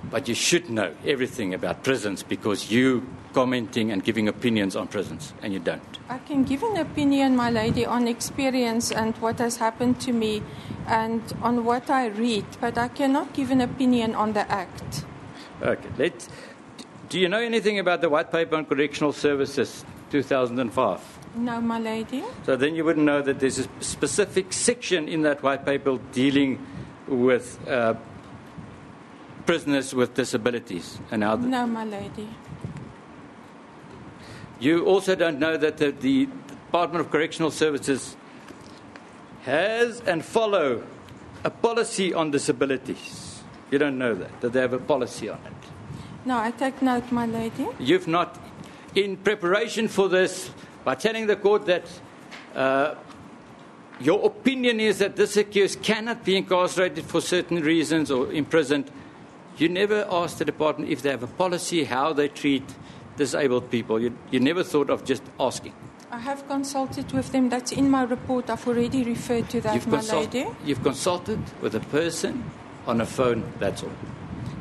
N: But you should know everything about prisons because you commenting and giving opinions on prisons, and you don't.
D: I can give an opinion, my lady, on experience and what has happened to me and on what I read, but I cannot give an opinion on the act.
N: Okay, do you know anything about the White Paper on Correctional Services 2005?
D: No, my lady.
N: So then you wouldn't know that there's a specific section in that White Paper dealing with prisoners with disabilities. And how
D: no, my lady.
N: You also don't know that the Department of Correctional Services has and follow a policy on disabilities. You don't know that they have a policy on it.
D: No, I take note, my lady.
N: You've not, in preparation for this, by telling the court that your opinion is that this accused cannot be incarcerated for certain reasons or imprisoned, you never asked the department if they have a policy, how they treat disabled people. You never thought of just asking.
D: I have consulted with them. That's in my report. I've already referred to that, my lady.
N: You've consulted with a person on a phone, that's all.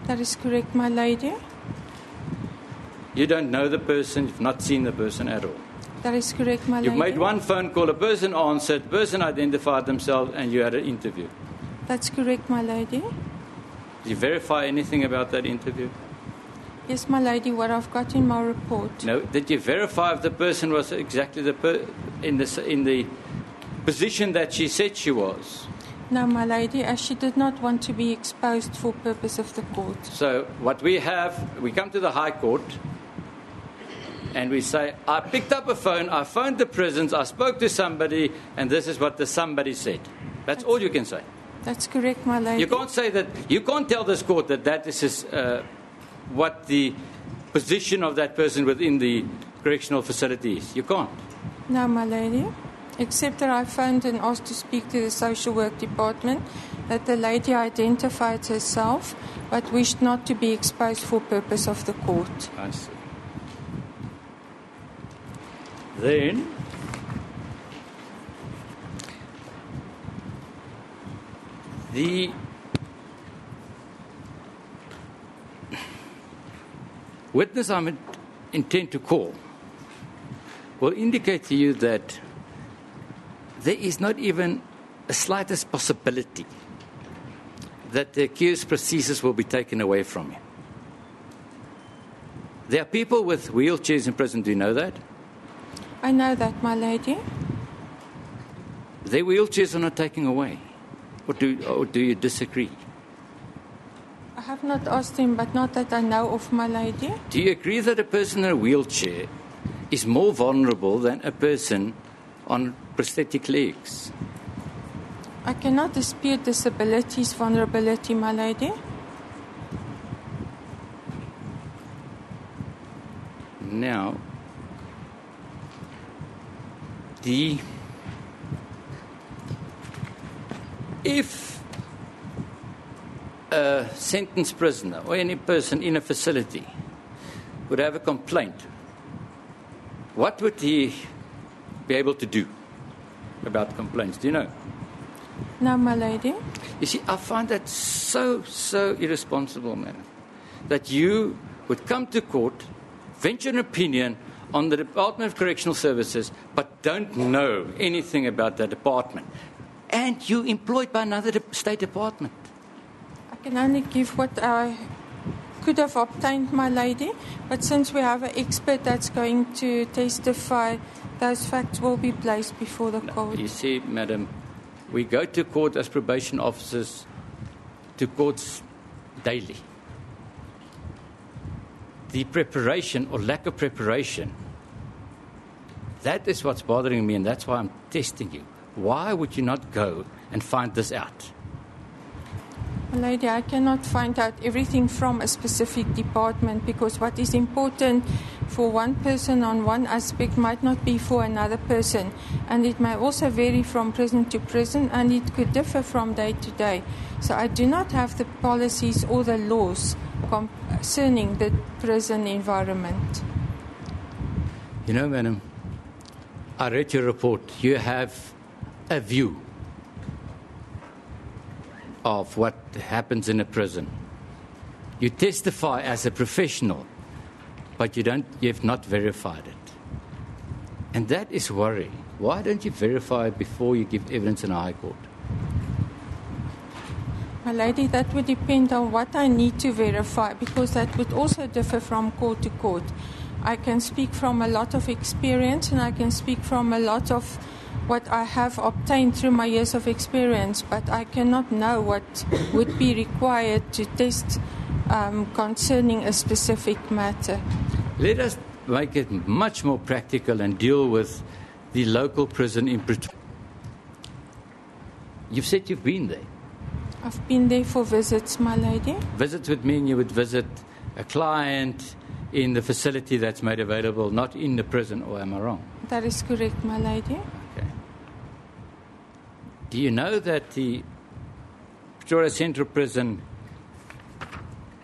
D: That is correct, my lady.
N: You don't know the person, you've not seen the person at all.
D: That is correct, my lady.
N: You've made one phone call, a person answered, the person identified themselves, and you had an interview.
D: That's correct, my lady.
N: Did you verify anything about that interview?
D: Yes, my lady, what I've got in my report.
N: No, did you verify if the person was exactly in the position that she said she was?
D: No, my lady, as she did not want to be exposed for purpose of the court.
N: So what we have, we come to the High Court and we say, I picked up a phone, I phoned the prisons, I spoke to somebody, and this is what the somebody said. That's all you can say.
D: That's correct, my lady.
N: You can't say that, you can't tell this court that this is what the position of that person within the correctional facility is. You can't.
D: No, my lady. Except that I phoned and asked to speak to the social work department, that the lady identified herself but wished not to be exposed for purpose of the court.
N: I see. Then the witness I intend to call will indicate to you that there is not even a slightest possibility that the accused's prosthesis will be taken away from him. There are people with wheelchairs in prison. Do you know that?
D: I know that, my lady.
N: Their wheelchairs are not taken away. Or do you disagree?
D: I have not asked him, but not that I know of, my lady.
N: Do you agree that a person in a wheelchair is more vulnerable than a person on prosthetic legs?
D: I cannot dispute disability's vulnerability, my lady.
N: Now, if a sentenced prisoner or any person in a facility would have a complaint, what would he be able to do about complaints? Do you know?
D: No, my lady.
N: You see, I find that so irresponsible, man, that you would come to court, venture an opinion on the Department of Correctional Services, but don't know anything about that department. And you're employed by another state department.
D: I can only give what I could have obtained, my lady. But since we have an expert that's going to testify, those facts will be placed before the court.
N: You see, madam, we go to court as probation officers to courts daily. The preparation or lack of preparation That is what's bothering me, and that's why I'm testing you. Why would you not go and find this out?
D: Lady, I cannot find out everything from a specific department, because what is important for one person on one aspect might not be for another person. And it may also vary from prison to prison, and it could differ from day to day. So I do not have the policies or the laws concerning the prison environment.
N: You know, madam, I read your report. You have a view of what happens in a prison. You testify as a professional, but you have not verified it. And that is worrying. Why don't you verify it before you give evidence in a high court?
D: My lady, that would depend on what I need to verify, because that would also differ from court to court. I can speak from a lot of experience, and I can speak from a lot of what I have obtained through my years of experience, but I cannot know what would be required to test concerning a specific matter.
N: Let us make it much more practical and deal with the local prison in Pretoria. You've said you've been there.
D: I've been there for visits, my lady.
N: Visits would mean you would visit a client in the facility that's made available, not in the prison, or am I wrong?
D: That is correct, my lady.
N: Okay. Do you know that the Pretoria Central Prison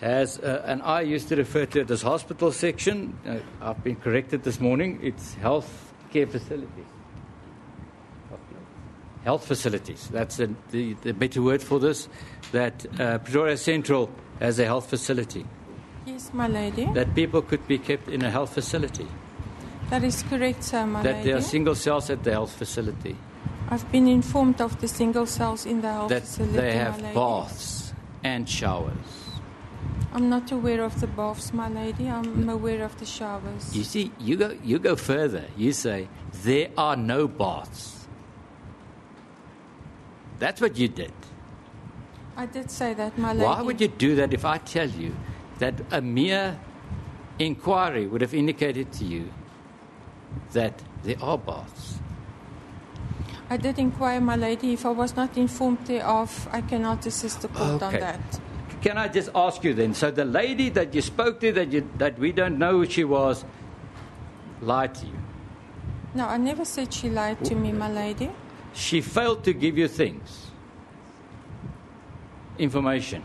N: has, and I used to refer to it as hospital section. I've been corrected this morning. It's health care facilities. Health facilities. That's the better word for this. That Pretoria Central has a health facility.
D: Yes, my lady.
N: That people could be kept in a health facility.
D: That is correct, sir, my lady.
N: That there are single cells at the health facility.
D: I've been informed of the single cells in the health facility,
N: that they have
D: my lady.
N: baths and showers.
D: I'm not aware of the baths, my lady. I'm aware of the showers.
N: You see, you go further. You say, there are no baths. That's what you did.
D: I did say that, my lady.
N: Why would you do that if I tell you that a mere inquiry would have indicated to you that there are baths?
D: I did inquire, my lady. If I was not informed thereof, I cannot assist the court on that.
N: Can I just ask you then, so the lady that you spoke to, that we don't know who she was, lied to you?
D: No, I never said she lied to me, my lady.
N: She failed to give you things, information.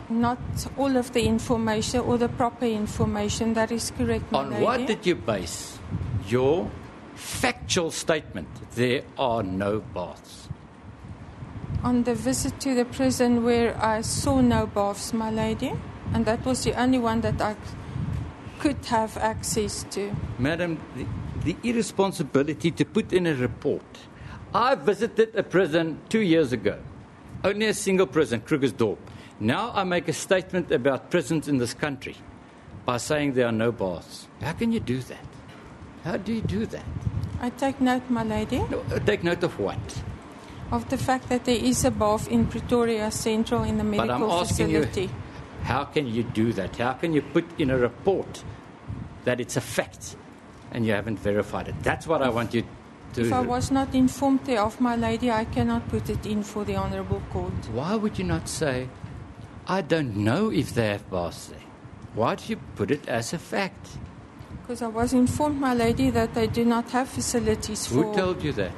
D: Not all of the information or the proper information. That is correct, my lady.
N: On what did you base your factual statement, there are no baths?
D: On the visit to the prison where I saw no baths, my lady, and that was the only one that I could have access to.
N: Madam, the irresponsibility to put in a report. I visited a prison 2 years ago, only a single prison, Krugersdorp. Now I make a statement about prisons in this country by saying there are no baths. How can you do that? How do you do that?
D: I take note, my lady.
N: No, take note of what?
D: Of the fact that there is a bath in Pretoria Central in the medical
N: but I'm asking
D: facility.
N: You, how can you do that? How can you put in a report that it's a fact and you haven't verified it? That's what I want you to...
D: If I was not informed thereof, my lady, I cannot put it in for the Honourable Court.
N: Why would you not say, I don't know if they have baths there? Why do you put it as a fact?
D: Because I was informed, my lady, that they do not have facilities for...
N: Who told you that?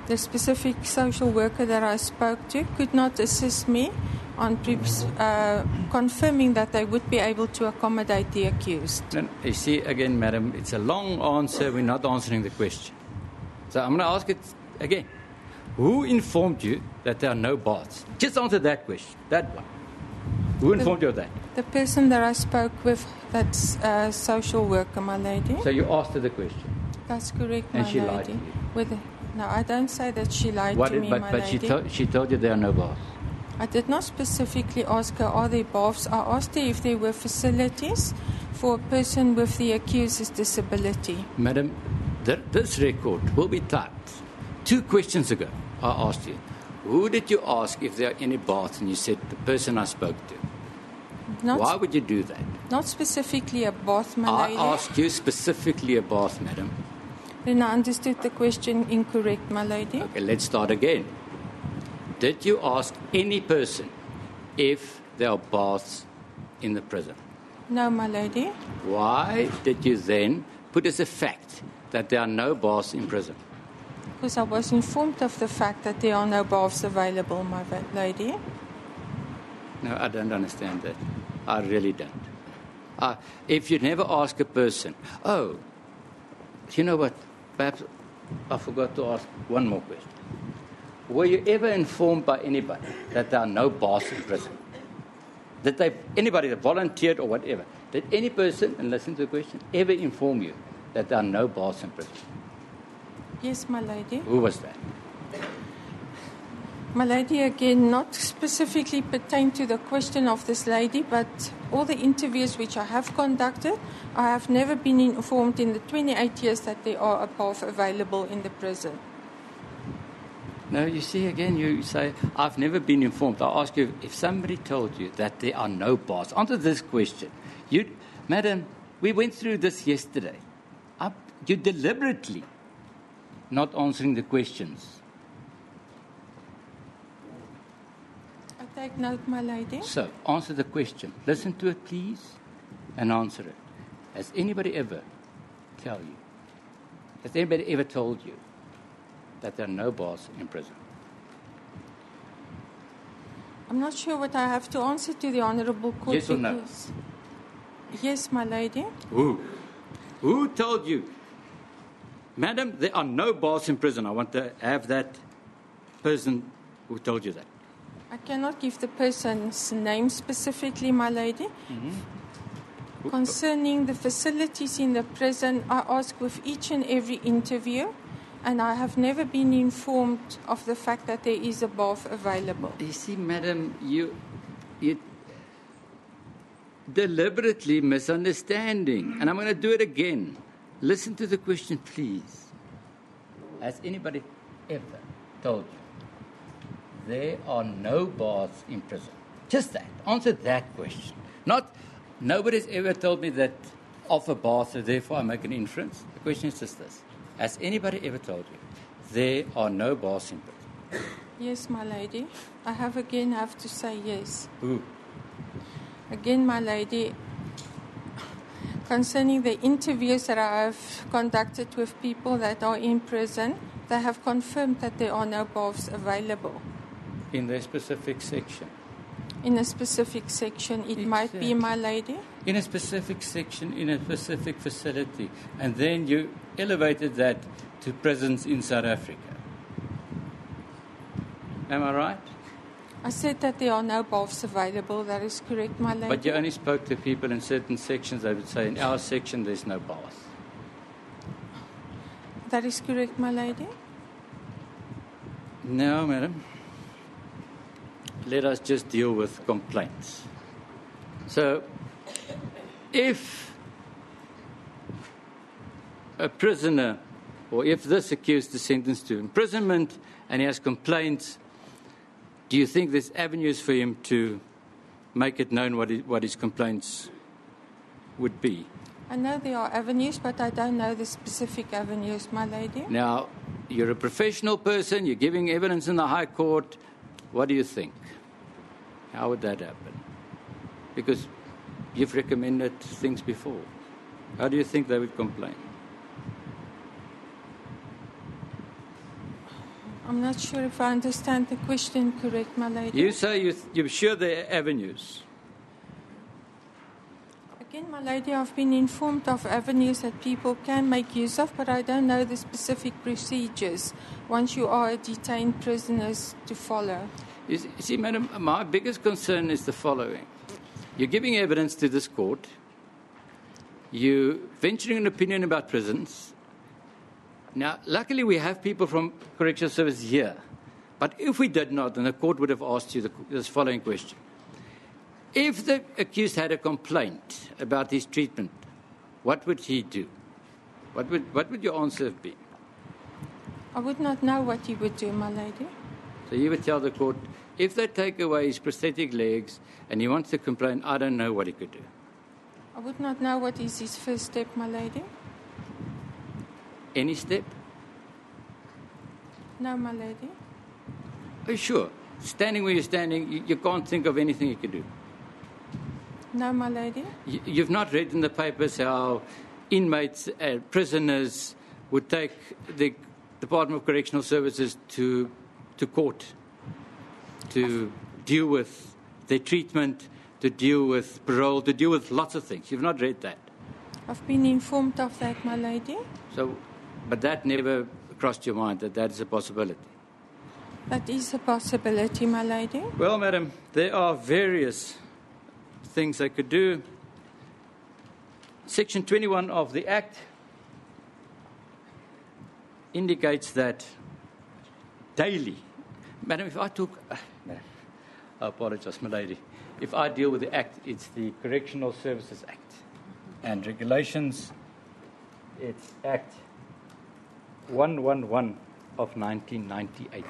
D: The specific social worker that I spoke to could not assist me on confirming that they would be able to accommodate the accused.
N: And you see, again, madam, it's a long answer. We're not answering the question. So I'm going to ask it again. Who informed you that there are no baths? Just answer that question, that one. Who informed you of that?
D: The person that I spoke with, that's a social worker, my lady.
N: So you asked her the question?
D: That's correct, my lady.
N: And she lied to you?
D: No, I don't say that she lied to me, my lady.
N: But she told you there are no baths?
D: I did not specifically ask her, are there baths? I asked her if there were facilities for a person with the accuser's disability.
N: Madam, this record will be typed. 2 questions ago, I asked you, who did you ask if there are any baths? And you said, the person I spoke to.
D: Not
N: Why would you do that?
D: Not specifically a bath, my lady.
N: I asked you specifically a bath, madam.
D: Then I understood the question incorrect, my lady.
N: Okay, let's start again. Did you ask any person if there are baths in the prison?
D: No, my lady.
N: Why did you then put as a fact that there are no baths in prison?
D: Because I was informed of the fact that there are no baths available, my lady.
N: No, I don't understand that. I really don't. If you never ask a person, oh, you know what? Perhaps I forgot to ask one more question. Were you ever informed by anybody that there are no baths in prison? That anybody that volunteered or whatever, did any person, and listen to the question, ever inform you that there are no baths in prison?
D: Yes, my lady.
N: Who was that?
D: My lady, again, not specifically pertain to the question of this lady, but all the interviews which I have conducted, I have never been informed in the 28 years that there are a bath available in the prison.
N: No, you see, again, you say, I've never been informed. I ask you, if somebody told you that there are no baths, answer this question. Madam, we went through this yesterday. You deliberately not answering the questions.
D: I take note, my lady.
N: So, answer the question. Listen to it, please, and answer it. Has anybody ever told you that there are no baths in prison?
D: I'm not sure what I have to answer to the Honourable Court.
N: Yes or no?
D: Yes, my lady.
N: Who told you? Madam, there are no baths in prison. I want to have that person who told you that.
D: I cannot give the person's name specifically, my lady.
N: Mm-hmm.
D: Concerning the facilities in the prison, I ask with each and every interview, and I have never been informed of the fact that there is a bath available.
N: You see, madam, you deliberately misunderstanding. And I'm going to do it again. Listen to the question, please. Has anybody ever told you there are no baths in prison? Just that. Answer that question. Not, nobody's ever told me that of a bath, so therefore I make an inference. The question is just this. Has anybody ever told you there are no baths in prison?
D: Yes, my lady. I have to say yes.
N: Who?
D: Again, my lady, concerning the interviews that I have conducted with people that are in prison, they have confirmed that there are no baths available.
N: In their specific section?
D: In a specific section, it might be, my lady.
N: In a specific section, in a specific facility. And then you elevated that to prisons in South Africa. Am I right?
D: I said that there are no baths available. That is correct, my lady.
N: But you only spoke to people in certain sections. They would say, in our section, there's no bath.
D: That is correct, my lady.
N: No, madam. Let us just deal with complaints. So, if a prisoner, or if this accused is sentenced to imprisonment and he has complaints, do you think there's avenues for him to make it known what his complaints would be?
D: I know there are avenues, but I don't know the specific avenues, my lady.
N: Now, you're a professional person, you're giving evidence in the High Court. What do you think? How would that happen? Because you've recommended things before. How do you think they would complain?
D: I'm not sure if I understand the question correct, my lady.
N: You say you're sure there are avenues.
D: Again, my lady, I've been informed of avenues that people can make use of, but I don't know the specific procedures once you are a detained prisoner to follow.
N: You see, madam, my biggest concern is the following. You're giving evidence to this court. You're venturing an opinion about prisons. Now, luckily, we have people from Correctional Service here. But if we did not, then the court would have asked you this following question. If the accused had a complaint about his treatment, what would he do? What would your answer have been?
D: I would not know what he would do, my lady.
N: So you would tell the court, If they take away his prosthetic legs and he wants to complain, I don't know what he could do.
D: I would not know what is his first step, my lady.
N: Any step?
D: No, my lady.
N: Are you sure? Standing where you're standing, you can't think of anything you could do.
D: No, my lady.
N: You've not read in the papers how inmates and prisoners would take the Department of Correctional Services to court to deal with their treatment, to deal with parole, to deal with lots of things. You've not read that.
D: I've been informed of that, my lady.
N: So, but that never crossed your mind that is a possibility.
D: That is a possibility, my lady.
N: Well, madam, there are various things they could do. Section 21 of the Act indicates that daily, madam, if I talk, I apologize, my lady. If I deal with the Act, it's the Correctional Services Act. And regulations, it's Act 111 of 1998.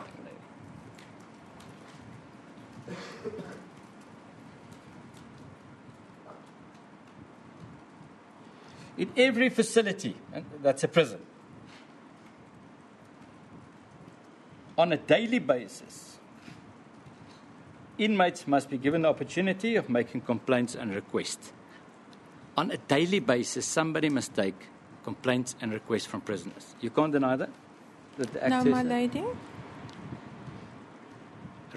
N: In every facility, and that's a prison, on a daily basis, inmates must be given the opportunity of making complaints and requests. On a daily basis, somebody must take complaints and requests from prisoners. You can't deny that? That the Act
D: No,
N: says
D: my
N: that?
D: lady.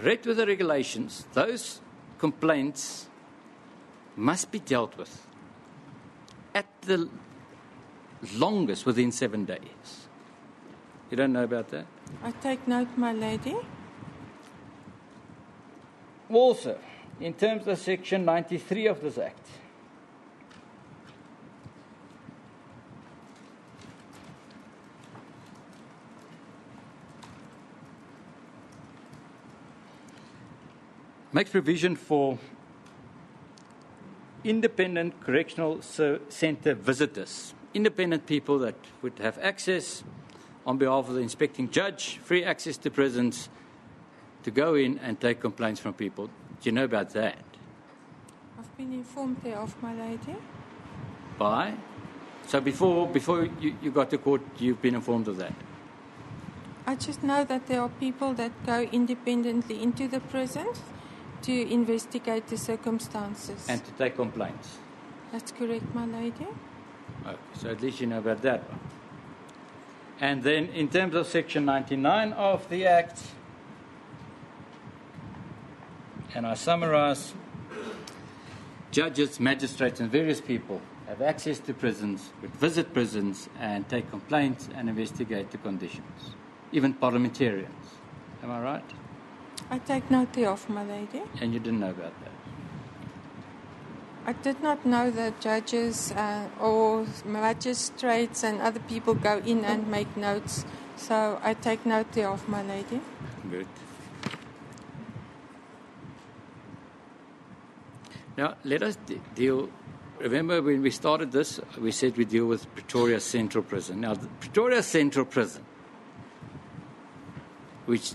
N: Read with the regulations, those complaints must be dealt with at the longest within 7 days. You don't know about that?
D: I take note, my lady.
N: Also, in terms of Section 93 of this Act, makes provision for independent correctional centre visitors, independent people that would have access on behalf of the inspecting judge, free access to prisons, to go in and take complaints from people. Do you know about that?
D: I've been informed thereof, my lady.
N: By? So before you got to court, you've been informed of that?
D: I just know that there are people that go independently into the prisons to investigate the circumstances.
N: And to take complaints?
D: That's correct, my lady.
N: Okay, so at least you know about that one. And then in terms of Section 99 of the Act, and I summarize, judges, magistrates, and various people have access to prisons, would visit prisons and take complaints and investigate the conditions, even parliamentarians. Am I right?
D: I take note thereof, my lady.
N: And you didn't know about that?
D: I did not know that judges or magistrates and other people go in and make notes. So I take note thereof, my lady.
N: Good. Now, let us deal. Remember, when we started this, we said we deal with Pretoria Central Prison. Now, the Pretoria Central Prison, which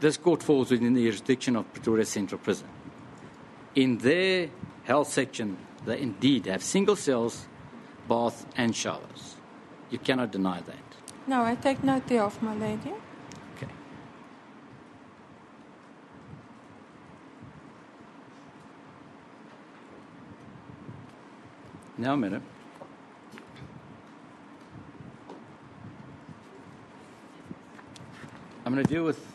N: this court falls within the jurisdiction of Pretoria Central Prison. In their health section, they indeed have single cells, bath, and showers. You cannot deny that.
D: No, I take note thereof, my lady.
N: Okay. Now, madam. I'm going to deal with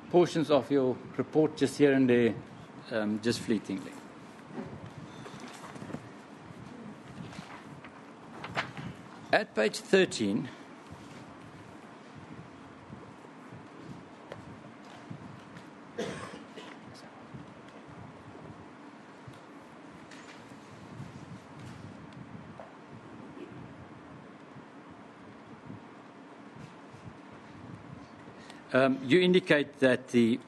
N: portions of your report just here and there, just fleetingly. At page 13, you indicate that the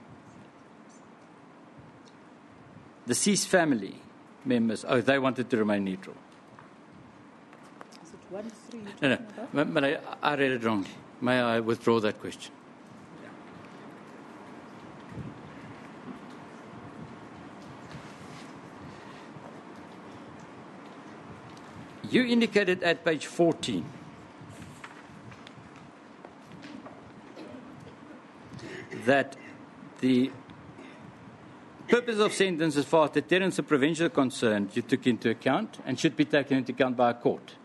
N: deceased family members, they wanted to remain neutral.
O: Is it 1-3 you're
N: No,
O: talking about?
N: but I read it wrongly. May I withdraw that question? You indicated at page 14 that the purpose of sentence as far as deterrence and prevention are concerned, you took into account and should be taken into account by a court.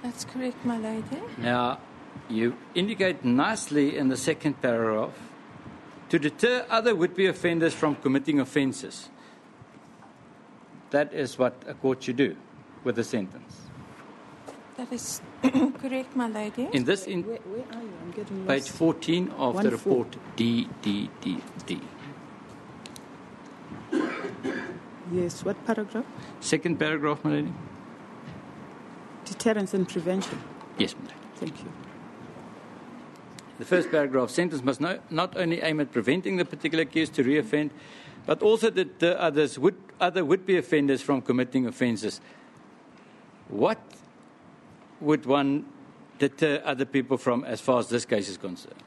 D: That's correct, my lady.
N: Now, you indicate nicely in the second paragraph to deter other would-be offenders from committing offences. That is what a court should do with a sentence.
D: That is correct, my lady.
N: In this,
O: Where are you? I'm getting
N: page
O: lost.
N: 14 of the report, D.
O: Yes, what paragraph?
N: Second paragraph, my lady.
O: Deterrence and prevention.
N: Yes, my lady.
O: Thank you.
N: The first paragraph, sentence must not only aim at preventing the particular accused to reoffend, but also deter other would-be offenders from committing offences. What would one deter other people from as far as this case is concerned?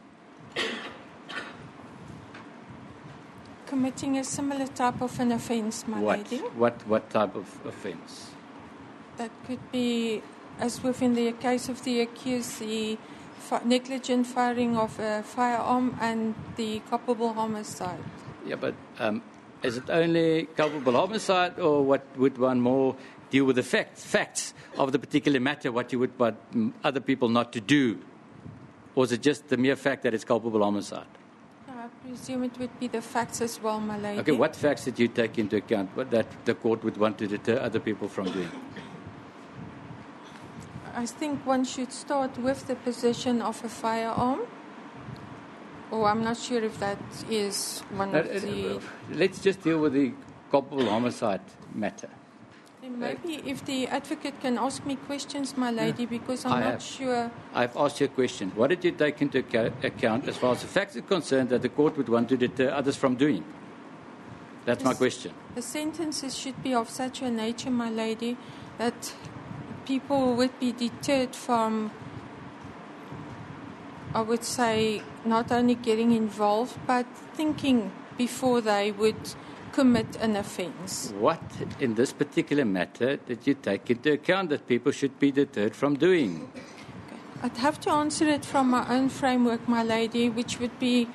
D: Committing a similar type of an offence, my lady.
N: What type of offence?
D: That could be, as within the case of the accused, the negligent firing of a firearm and the culpable homicide.
N: Yeah, but is it only culpable homicide, or what would one more deal with the facts of the particular matter, what you would want other people not to do? Or is it just the mere fact that it's culpable homicide?
D: I presume it would be the facts as well, my lady.
N: Okay, what facts did you take into account that the court would want to deter other people from doing?
D: I think one should start with the possession of a firearm. Oh, I'm not sure if that is one of the...
N: Let's just deal with the culpable homicide matter.
D: And maybe if the advocate can ask me questions, my lady, because I'm not sure...
N: I've asked you a question. What did you take into account as far as the facts are concerned that the court would want to deter others from doing? That's my question.
D: The sentences should be of such a nature, my lady, that people would be deterred from, I would say, not only getting involved, but thinking before they would commit an offence.
N: What in this particular matter did you take into account that people should be deterred from doing?
D: I'd have to answer it from my own framework, my lady, which would be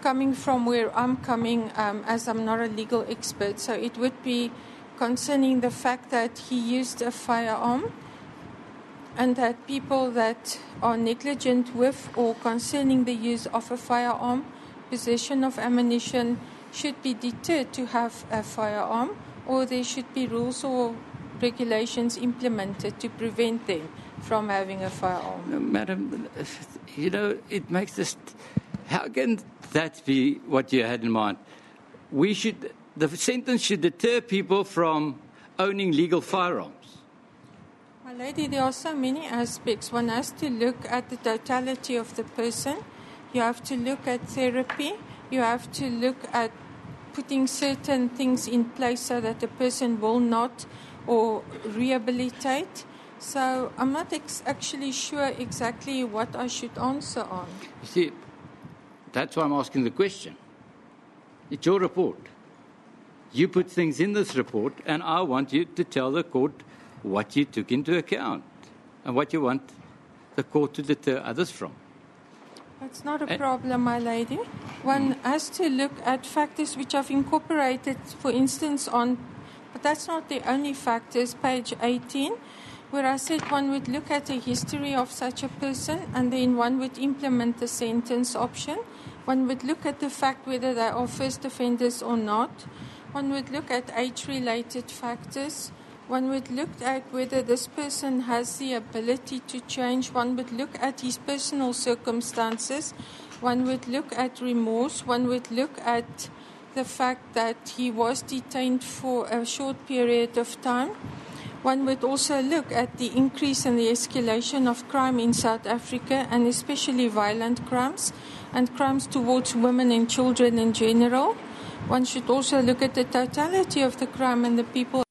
D: coming from where I'm coming, as I'm not a legal expert. So it would be concerning the fact that he used a firearm, and that people that are negligent with or concerning the use of a firearm, possession of ammunition, should be deterred to have a firearm, or there should be rules or regulations implemented to prevent them from having a firearm.
N: No, Madam, you know, it makes this... How can that be what you had in mind? The sentence should deter people from owning legal firearms.
D: My lady, there are so many aspects. One has to look at the totality of the person. You have to look at therapy. You have to look at putting certain things in place so that the person will not or rehabilitate. So I'm not actually sure exactly what I should answer on.
N: You see, that's why I'm asking the question. It's your report. You put things in this report, and I want you to tell the court what you took into account and what you want the court to deter others from.
D: That's not a problem, my lady. One has to look at factors which I've incorporated, for instance, but that's not the only factors, page 18, where I said one would look at the history of such a person, and then one would implement the sentence option. One would look at the fact whether they are first offenders or not. One would look at age-related factors. One would look at whether this person has the ability to change. One would look at his personal circumstances. One would look at remorse. One would look at the fact that he was detained for a short period of time. One would also look at the increase and the escalation of crime in South Africa, and especially violent crimes and crimes towards women and children in general. One should also look at the totality of the crime and the people